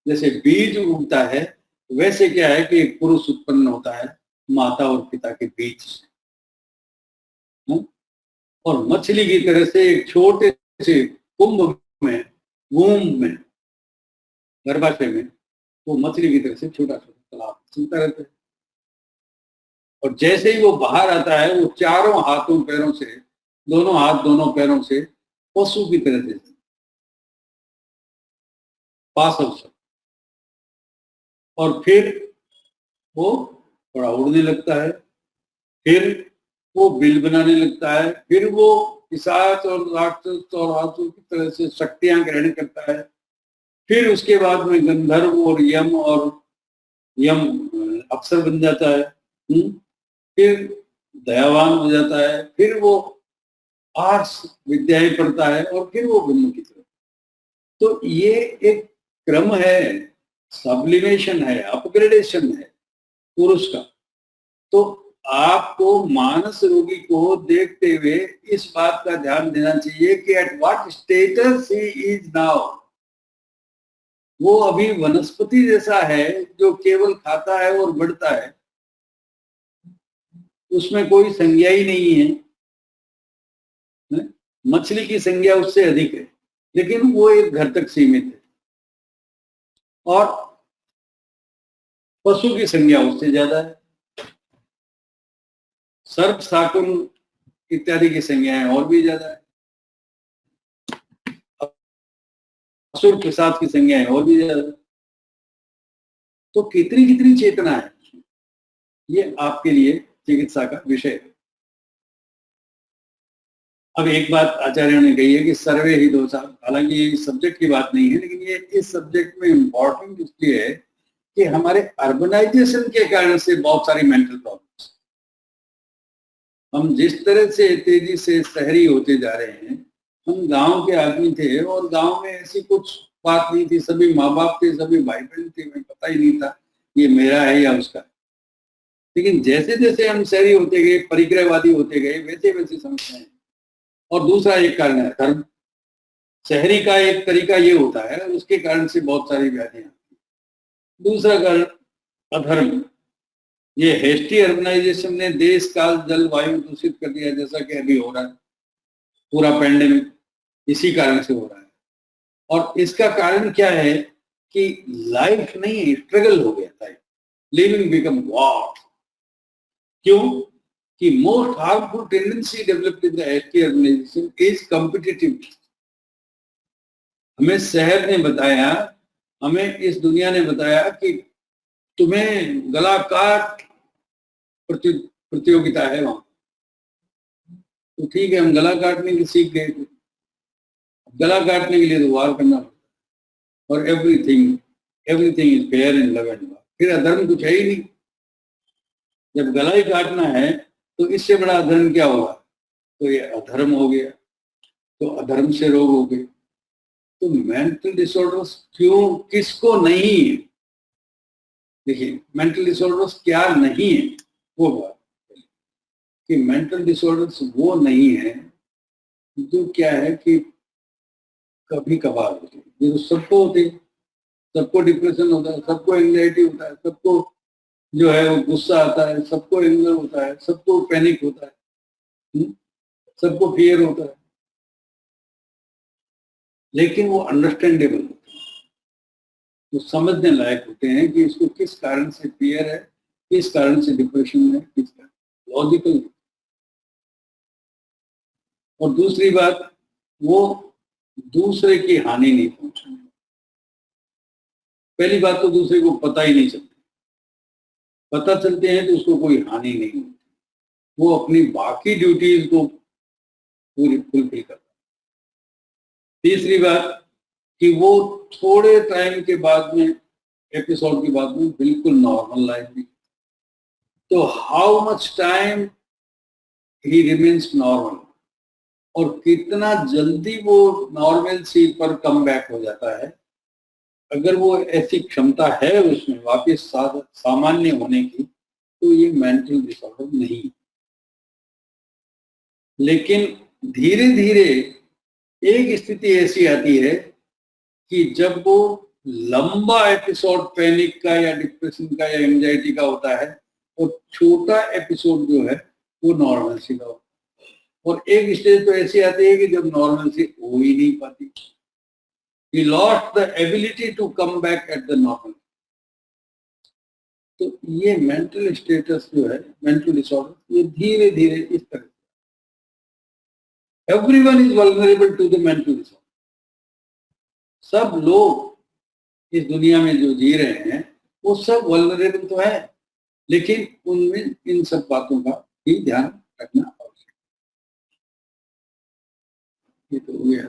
जैसे बीज उगता है, वैसे क्या है कि एक पुरुष उत्पन्न होता है माता और पिता के बीच से। और मछली की तरह से एक छोटे से कुंभ में, वूम में, गर्भाशय में, वो मछली की तरह से छोटा छोटा तालाब चलता रहता है। और जैसे ही वो बाहर आता है, वो चारों हाथों पैरों से, दोनों हाथ दोनों पैरों से पशु की तरह से पास हो सकता, और फिर वो थोड़ा उड़ने लगता है, फिर वो बिल बनाने लगता है, फिर वो पिशाच और राक्षस और आसुर की तरह से शक्तियां ग्रहण करता है। फिर उसके बाद में गंधर्व और यम अप्सर बन जाता है। फिर दयावान हो जाता है, फिर वो आर्ट्स विद्याएं पढ़ता है, और फिर वो ब्रह्म की तरफ। तो ये एक क्रम है, सब्लिमेशन है, अपग्रेडेशन है पुरुष का। तो आपको मानस रोगी को देखते हुए इस बात का ध्यान देना चाहिए कि at what status he is now. वो अभी वनस्पति जैसा है जो केवल खाता है और बढ़ता है, उसमें कोई संज्ञा ही नहीं है। मछली की संज्ञा उससे अधिक है, लेकिन वो एक घर तक सीमित है। और पशु की संज्ञा उससे ज्यादा है। सर्प शाकुन इत्यादि की संज्ञाएं और भी ज्यादा है। असुर प्रसाद की संज्ञाएं और भी ज्यादा है। तो कितनी कितनी चेतना है, ये आपके लिए चिकित्सा का विषय है। अब एक बात आचार्यों ने कही है कि सर्वे ही दोषा, हालांकि ये सब्जेक्ट की बात नहीं है, लेकिन ये इस सब्जेक्ट में इंपॉर्टेंट इसलिए है कि हमारे अर्बनाइजेशन के कारण से बहुत सारी मेंटल प्रॉब्लम्स, हम जिस तरह से तेजी से शहरी होते जा रहे हैं। हम गांव के आदमी थे और गांव में ऐसी कुछ बात नहीं थी, सभी माँ बाप थे, सभी भाई बहन थे, हमें पता ही नहीं था ये मेरा है या उसका है। लेकिन जैसे जैसे हम शहरी होते गए, परिग्रहवादी होते गए, वैसे वैसे समझते हैं। और दूसरा एक कारण है धर्म। शहरी का एक तरीका ये होता है, उसके कारण से बहुत सारी व्याधियां। दूसरा कारण अधर्म। ये हेस्टी अर्बनाइजेशन ने देश काल जलवायु दूषित कर दिया, जैसा कि अभी हो रहा है। पूरा पैंडेमिक इसी कारण से हो रहा है। और इसका कारण क्या है कि लाइफ नहीं, स्ट्रगल हो गया था। Living become war. क्यों कि most harmful tendency developed in the hasty urbanisation is competitive. हमें शहर ने बताया, हमें इस दुनिया ने बताया कि तुम्हें गला काट प्रतियोगिता है वहां। तो ठीक है, हम गला काटने की सीख गए थे। गला काटने के लिए तो वार करना पड़ता। और everything is fair in love and war. फिर अधर्म कुछ है ही नहीं। जब गला ही काटना है तो इससे बड़ा अधर्म क्या होगा? तो ये अधर्म हो गया, तो अधर्म से रोग हो गए। तो मेंटल डिसऑर्डर्स क्यों, किसको नहीं है? देखिए, मेंटल डिसऑर्डर्स क्या नहीं है, वो बात कि मेंटल डिसऑर्डर्स वो नहीं है जो क्या है कि कभी कभार होते हैं। जो सबको होते हैं, सबको डिप्रेशन होता है, सबको एंजाइटी होता है, सबको जो है वो गुस्सा आता है, सबको एंगर होता है, सबको पैनिक होता है, सबको फियर होता है, लेकिन वो अंडरस्टैंडेबल होते हैं, वो समझने लायक होते हैं कि इसको किस कारण से फियर है, किस कारण से डिप्रेशन है, किस कारण लॉजिकल। और दूसरी बात, वो दूसरे की हानि नहीं पहुंचाने। पहली बात तो दूसरे को पता ही नहीं चलती, पता चलते हैं तो उसको कोई हानि नहीं होती, वो अपनी बाकी ड्यूटीज को पूरी फुलफिल करता है। तीसरी बात कि वो थोड़े टाइम के बाद में, एपिसोड के बाद में बिल्कुल नॉर्मल लाइफ भी। तो how much time he remains normal, और कितना जल्दी वो नॉर्मल सी पर कम बैक हो जाता है, अगर वो ऐसी क्षमता है उसमें वापस सामान्य होने की, तो ये मेंटल डिसऑर्डर नहीं। लेकिन धीरे धीरे एक स्थिति ऐसी आती है कि जब वो लंबा एपिसोड पैनिक का या डिप्रेशन का या एंजाइटी का होता है, और छोटा एपिसोड जो है वो नॉर्मल सी का होता है, और एक स्टेज तो ऐसी आती है कि जब नॉर्मल सी हो ही नहीं पाती। He lost the ability to come back at the normal. तो ये मेंटल स्टेटस जो है, मेंटल डिसऑर्डर, ये धीरे धीरे इस तरह से, everyone is vulnerable to the mental disorder. सब लोग इस दुनिया में जो जी रहे हैं वो सब वल्नरेबल तो है, लेकिन उनमें इन सब बातों का भी ध्यान रखना आवश्यक है। ये तो हो गया।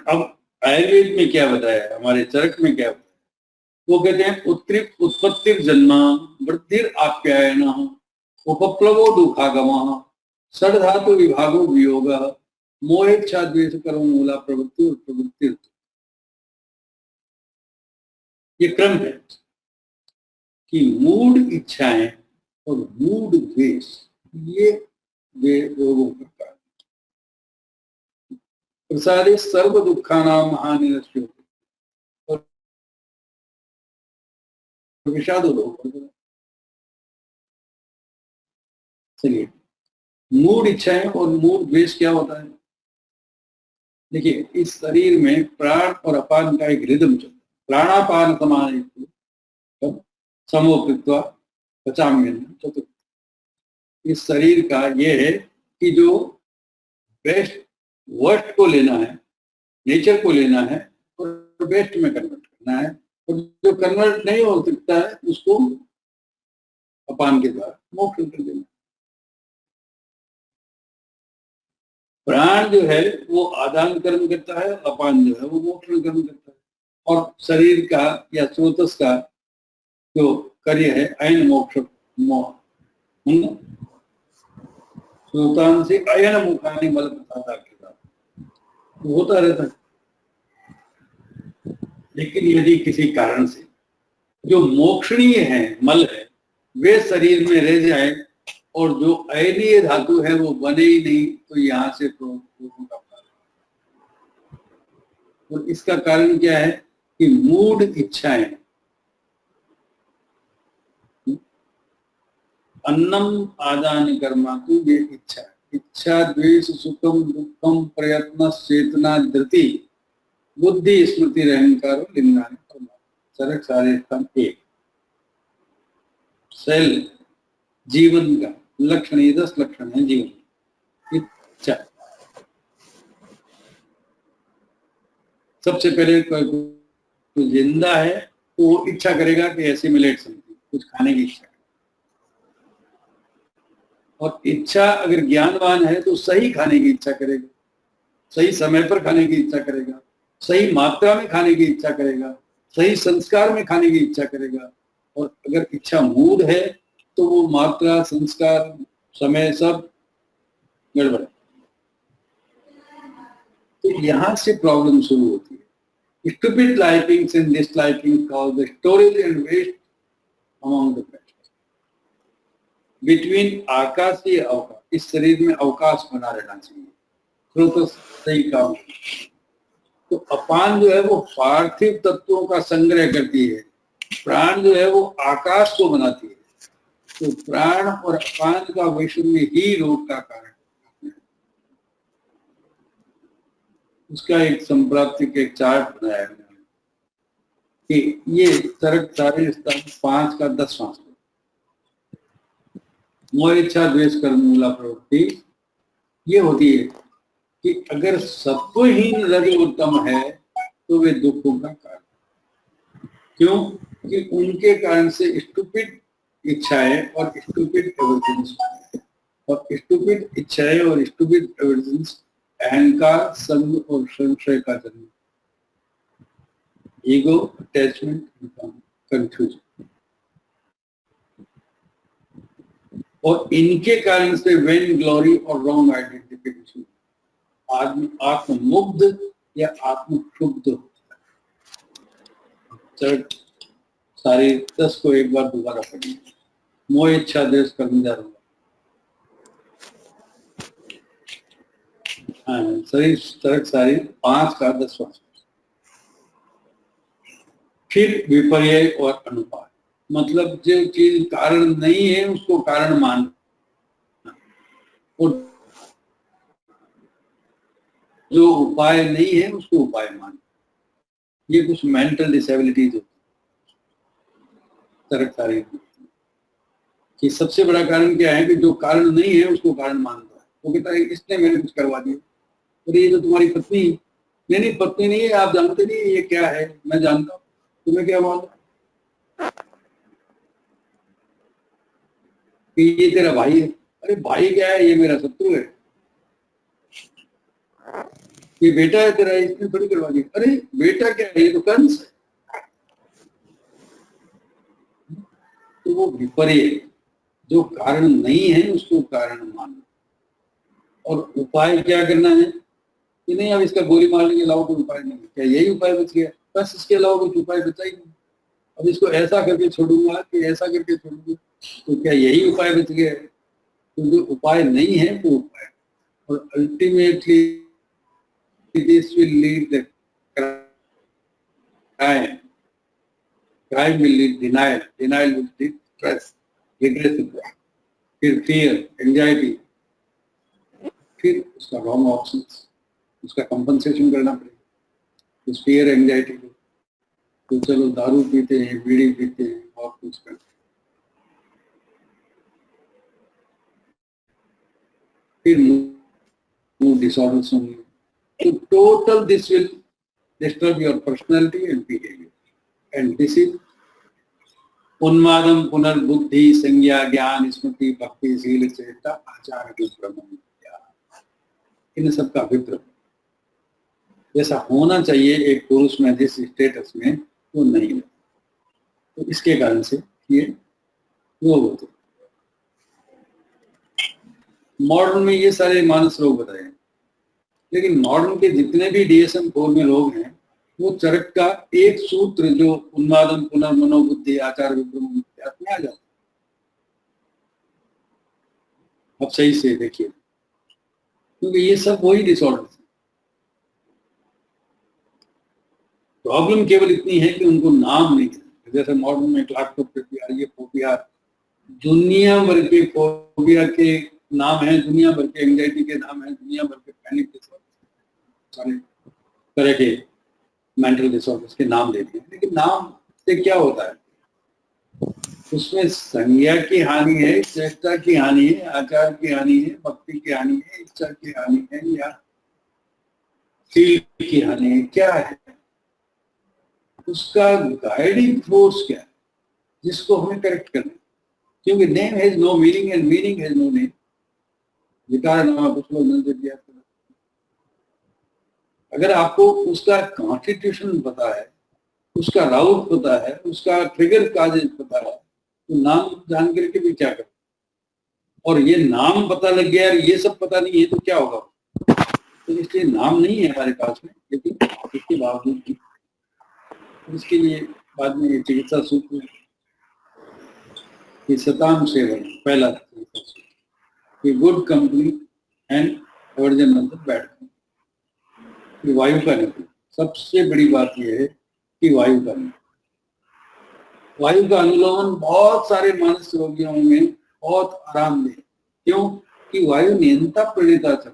अब आयुर्वेद में क्या बताया, हमारे चरक में क्या बताया, वो कहते हैं उत्कृत उत्पत्तिर जन्मा वृद्धिर आप्यायना उपप्लवो दुखागम षड्धातु विभागो वियोग मोहेच्छा द्वेष कर्म मूला प्रवृत्ति और प्रवृत्ति। ये क्रम है कि मूड इच्छाएं और मूड द्वेष, ये वे रोगों का कारण। प्रसादे सर्व दुखानां महानिरस्य और विषाद रोग। चलिए, मूड इच्छाएं और मूड द्वेष क्या होता है? देखिए, इस शरीर में प्राण और अपान का एक रिदम चलता है। प्राणापान समान समोकृत्वा पचाम्यन्न चतुर्थ। इस शरीर का ये है कि जो बेस्ट वर्स्ट को लेना है, नेचर को लेना है और बेस्ट में कन्वर्ट करना है, और जो कन्वर्ट नहीं हो सकता है उसको अपान के द्वारा मोक्ष कर देना। प्राण जो है वो आदान कर्म करता है, अपान जो है वो मोक्षण कर्म करता है। और शरीर का या स्रोतस का जो कार्य है अयन मोक्ष श्रोतान से अयन मुखानी मल प्रसादा के साथ होता रहता है। लेकिन यदि किसी कारण से जो मोक्षणीय है मल है वे शरीर में रह जाए और जो अयनीय धातु है वो बने ही नहीं, तो यहाँ से रोगों का कारण। और इसका कारण क्या है कि मूड इच्छाएं, अन्नम आदान कर्मातु, ये इच्छा, इच्छा द्वेष सुखम दुखम प्रयत्न चेतना धृति बुद्धि स्मृति अहंकार लिंगानी चरक सारे स्तंभ एक। सेल जीवन का लक्षण, ये 10 लक्षण है जीवन। इच्छा सबसे पहले कोई जिंदा है तो वो इच्छा करेगा कि ऐसे में लेट सकती, कुछ खाने की इच्छा। और इच्छा अगर ज्ञानवान है तो सही खाने की इच्छा करेगा, सही समय पर खाने की इच्छा करेगा, सही मात्रा में खाने की इच्छा करेगा, सही संस्कार में खाने की इच्छा करेगा। और अगर इच्छा मूड है तो वो मात्रा, संस्कार, समय सब गड़बड़। तो यहां से प्रॉब्लम शुरू होती है। Stupid likings and dislikings cause the storage and waste among the best. Between आकाशीय अवकाश, इस शरीर में अवकाश बना रहना चाहिए, स्रोत सही काम। तो अपान जो है वो पार्थिव तत्वों का संग्रह करती है, प्राण जो है वो आकाश को बनाती है, तो प्राण और अपान का वैषम्य ही रोग का कारण है। उसका एक संप्राप्तिक एक चार्ट बनाया है कि ये तरक सारे स्तंभ 5 का 10वां मोह इच्छा द्वेष कर्म मूला प्रवृत्ति ये होती है कि अगर सत्वहीन रजोत्तम है तो वे दुखों का कारण। क्यों? कि उनके कारण से स्टूपिड इच्छाएं और स्टूपिड एवर्जन्स, और स्टूपिड इच्छाएं और स्टूपिड एवर्जन्स अहंकार, संग और संशय का जन्म, ईगो, अटैचमेंट, कंफ्यूजन, और इनके कारण से वेन ग्लोरी और रॉन्ग आइडेंटिफिकेशन, आदमी आत्ममुग्ध या आत्मक्षुब्ध होता है। सारी 10 को एक बार दोबारा पढ़िए। मोह इच्छा द्वेष कर्म जा रहा, हाँ सही तरक सारी 5 का 10वां। फिर विपर्य और अनुपाय, मतलब जो चीज कारण नहीं है उसको कारण मान, और जो उपाय नहीं है उसको उपाय मान। ये कुछ मेंटल डिसेबिलिटीज होती तरक सारी कि सबसे बड़ा कारण क्या है कि जो कारण नहीं है उसको कारण मानता है। वो कहता है इसने मेरे कुछ करवा दिया, और ये जो तुम्हारी पत्नी, नहीं पत्नी नहीं है, आप जानते नहीं ये क्या है, मैं जानता हूँ, तुम्हें क्या मालूम कि ये तेरा भाई है। अरे भाई क्या है, ये मेरा शत्रु है। ये बेटा है तेरा, इसने थोड़ी करवा दिया। अरे बेटा क्या है, ये तो कंस है। तो वो विपर्य, जो कारण नहीं है उसको कारण मानना, और उपाय क्या करना है कि नहीं अब इसका गोली मारने के अलावा कोई उपाय नहीं, क्या यही उपाय बच गया, बस इसके अलावा कुछ उपाय बचा ही नहीं। अब इसको ऐसा करके छोड़ूंगा कि ऐसा करके छोड़ूंगा, तो क्या यही उपाय बच गया? तो जो उपाय नहीं है वो उपाय, और ultimately this will lead the crime, crime will lead denial, denial will lead stress, regressive, फिर फियर, एंजाइटी, फिर उसका रॉन्ग ऑप्शंस, उसका कंपनसेशन करना पड़ेगा उस फियर एंजाइटी को। तो चलो दारू पीते हैं, बीड़ी पीते हैं और कुछ करते हैं, फिर मूड डिसऑर्डर्स होंगे। तो total this will disturb your personality and behaviour, and this is उन्मादम पुनर्बुद्धि संज्ञा ज्ञान स्मृति भक्ति शील चेता आचार विभ्रम, इन सबका विभ्रम जैसा होना चाहिए एक पुरुष में जिस स्टेटस में, वो नहीं है। तो इसके कारण से ये रोग होते। मॉडर्न में ये सारे मानस रोग बताए हैं, लेकिन मॉडर्न के जितने भी DSM-4 में रोग हैं वो चरक का एक सूत्र जो उन्मादन पुनर्मनोबुद्धि आचार विभ्रम में आ जाता है। अब सही से देखिए, क्योंकि ये सब वही डिसऑर्डर। प्रॉब्लम केवल इतनी है कि उनको नाम नहीं है। जैसे मॉडर्न में क्लास्ट्रोफोबिया, ये फोबिया, दुनिया भर के फोबिया के नाम है, दुनिया भर के एंजाइटी के नाम है, दुनिया भर के पैनिक डिसऑर्डर, सारे तरह के मेंटल डिसऑर्डर्स के नाम देते हैं। लेकिन नाम से क्या होता है? उसमें संज्ञा की हानि है, चेष्टा की हानि है, आचार की हानि है, भक्ति की हानि है, इच्छा की हानि है, या फील की हानि है, क्या है? उसका गाइडिंग फोर्स क्या है जिसको हमें करेक्ट करना है? क्योंकि name has no meaning and meaning has no name. विकार नाम कुछ लोग नहीं दिया। अगर आपको उसका कॉन्स्टिट्यूशन पता है, उसका राउट पता है, उसका ट्रिगर काजेज पता है, तो नाम जान करके भी क्या करें? और ये नाम पता लग गया और ये सब पता नहीं है तो क्या होगा? तो इसलिए नाम नहीं है हमारे पास में, लेकिन इसके बावजूद इसके लिए बाद में ये चिकित्सा सूत्र कि सताम सेवन, पहला कि good company and aversion of the bad company, वायु का नहीं। सबसे बड़ी बात यह है कि वायु का नहीं। वायु का अनुलोमन बहुत सारे मानसिक रोगियों में बहुत आरामदेह। क्यों? कि वायु नियंता प्रणीता चक्र।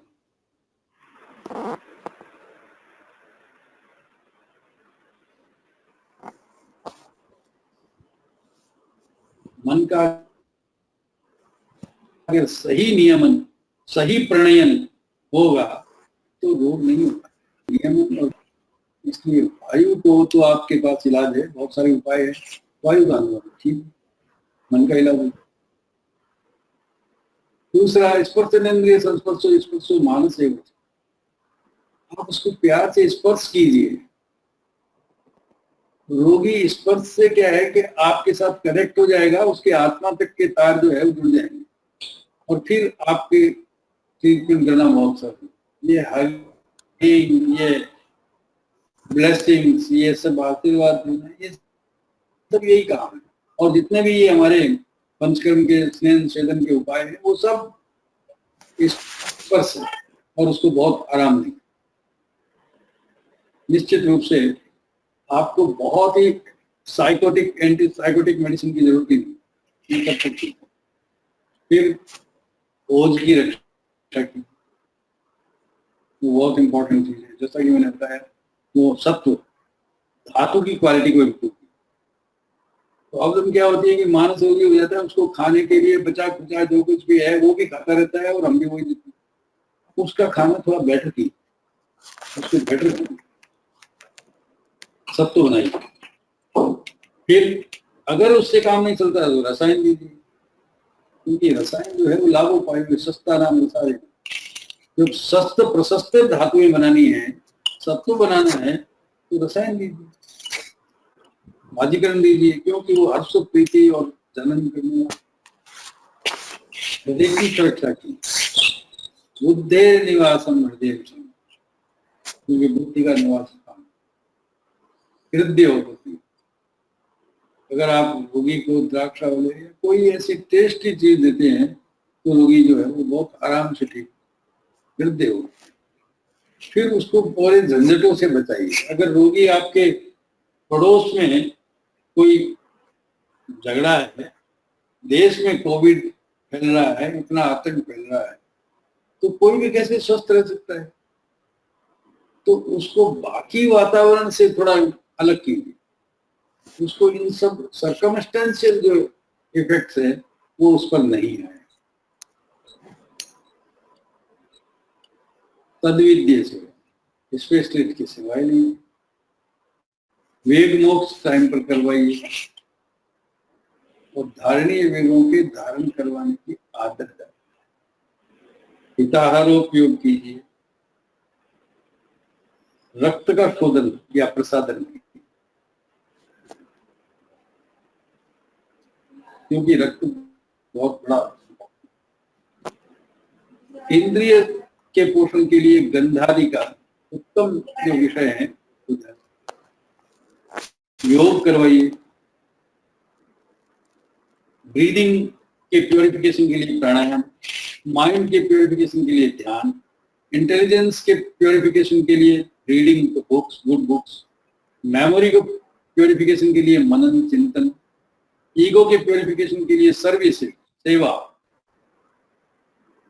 मन का अगर सही नियमन, सही प्रणयन होगा तो रोग नहीं होगा। नियमन और इसलिए वायु को तो आपके पास इलाज है, बहुत सारे उपाय है। वायु का अनुलोमन ठीक, मन का इलाज है। दूसरा, स्पर्शेंद्रिय संस्पर्शो स्पर्शो मानस है। आप उसको प्यार से स्पर्श कीजिए। रोगी स्पर्श से क्या है कि आपके साथ कनेक्ट हो जाएगा, उसके आत्मा तक के तार जो है वो जुड़ जाएंगे और फिर आपके ट्रीटमेंट करना बहुत सरल। ये हगिंग, ये ब्लेसिंग्स, ये सब आशीर्वाद देना, ये सब यही काम है। और जितने भी ये हमारे पंचकर्म के स्नेह छेदन के उपाय हैं वो सब स्पर्श है और उसको बहुत आराम देगा। निश्चित रूप से आपको बहुत ही साइकोटिक, एंटी साइकोटिक मेडिसिन की जरूरत नहीं कर सकती। फिर ओज की रक्षा की, वो बहुत इंपॉर्टेंट चीज है। जैसा कि मैंने बताया, वो सत्व धातु की क्वालिटी को इम्प्रूव की। प्रॉब्लम क्या होती है कि मानस रोगी हो जाता है, उसको खाने के लिए बचा खुचा जो कुछ भी है वो भी खाता रहता है और हम भी वही देते हैं। उसका खाना थोड़ा बेटर की, उसको बेटर सत्व बनाइए। फिर अगर उससे काम नहीं चलता है तो रसायन दीजिए, क्योंकि रसायन जो है वो लागू पाएंगे। सस्ता नाम रसायन, जब सस्त प्रशस्त धातुएं बनानी है, सत्व बनाना है तो रसायन दीजिए, बाजीकरण दीजिए, क्योंकि वो हर्ष प्रीति और जनन करने हृदय की सुरक्षा की। बुद्धे निवासम हृदय, क्योंकि बुद्धि का निवास हृदय होती है। अगर आप रोगी को द्राक्षा या कोई ऐसी टेस्टी चीज देते हैं तो रोगी जो है वो बहुत आराम से ठीक हृदय हो। फिर उसको पूरे झंझटों से बचाइए। अगर रोगी आपके पड़ोस में कोई झगड़ा है, देश में कोविड फैल रहा है, इतना आतंक फैल रहा है, तो कोई भी कैसे स्वस्थ रह सकता है? तो उसको बाकी वातावरण से थोड़ा अलग कीजिए, उसको इन सब सर्कमस्टेंशियल जो इफेक्ट्स है वो उस पर नहीं आए। तद्विद्य से स्पेशलिस्ट की सेवाएं नहीं, वेग मोक्ष टाइम पर करवाइए और धारणीय वेगों के धारण करवाने की आदत है। हिताहारोपयोग कीजिए, रक्त का शोधन या प्रसादन कीजिए, क्योंकि रक्त बहुत बड़ा। इंद्रिय के पोषण के लिए गंधादि का उत्तम जो विषय है, योग करवाइए। ब्रीदिंग के प्योरिफिकेशन के लिए प्राणायाम, माइंड के प्योरिफिकेशन के लिए ध्यान, इंटेलिजेंस के प्योरिफिकेशन के लिए reading books, good books, memory को प्योरिफिकेशन के लिए मनन चिंतन, ईगो के प्योरिफिकेशन के लिए सर्विस, सेवा।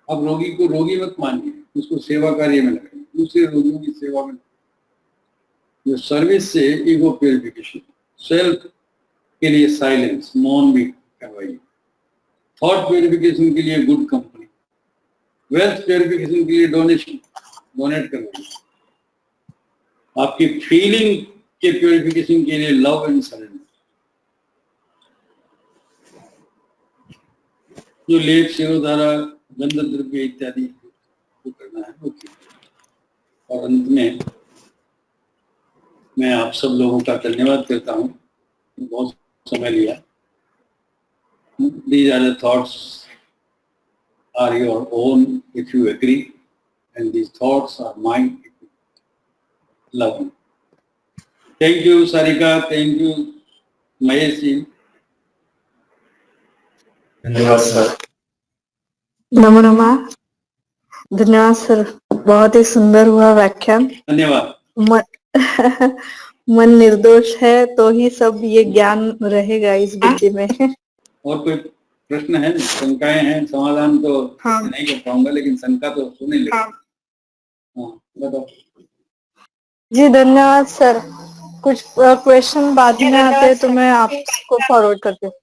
अब रोगी को रोगी मत मानिए, उसको सेवा कार्य में लगाइए, दूसरे रोगियों की सेवा में। जो सर्विस से ईगो प्योरिफिकेशन, सेल्फ के लिए साइलेंस, मौन भी करवाइए। थॉट प्योरिफिकेशन के लिए गुड कंपनी, वेल्थ प्योरिफिकेशन के लिए डोनेशन, डोनेट करवाइए। आपकी फीलिंग के प्योरिफिकेशन के लिए लव एंड सरेंडर। जो लेप, शिरोधारा, गंध द्रव्य इत्यादि जो करना है वो कीजिए। और अंत में मैं आप सब लोगों का धन्यवाद करता हूँ, बहुत समय लिया। These are the thoughts are your own if you agree, and these thoughts are mine if you love me. Thank you, Sarika. Thank you, Mahesh ji. धन्यवाद सर। नमो नमः। धन्यवाद सर, बहुत ही सुंदर हुआ व्याख्यान। धन्यवाद। मन निर्दोष है तो ही सब ये ज्ञान रहेगा इस बुद्धि में। और कोई प्रश्न है, शंकाएं हैं? समाधान तो हाँ। नहीं कर पाऊंगा, लेकिन शंका तो सुन ही ले। हाँ। हाँ, बताओ। जी धन्यवाद सर। कुछ क्वेश्चन बाद में आते हैं तो मैं आपको फॉरवर्ड करती हूँ।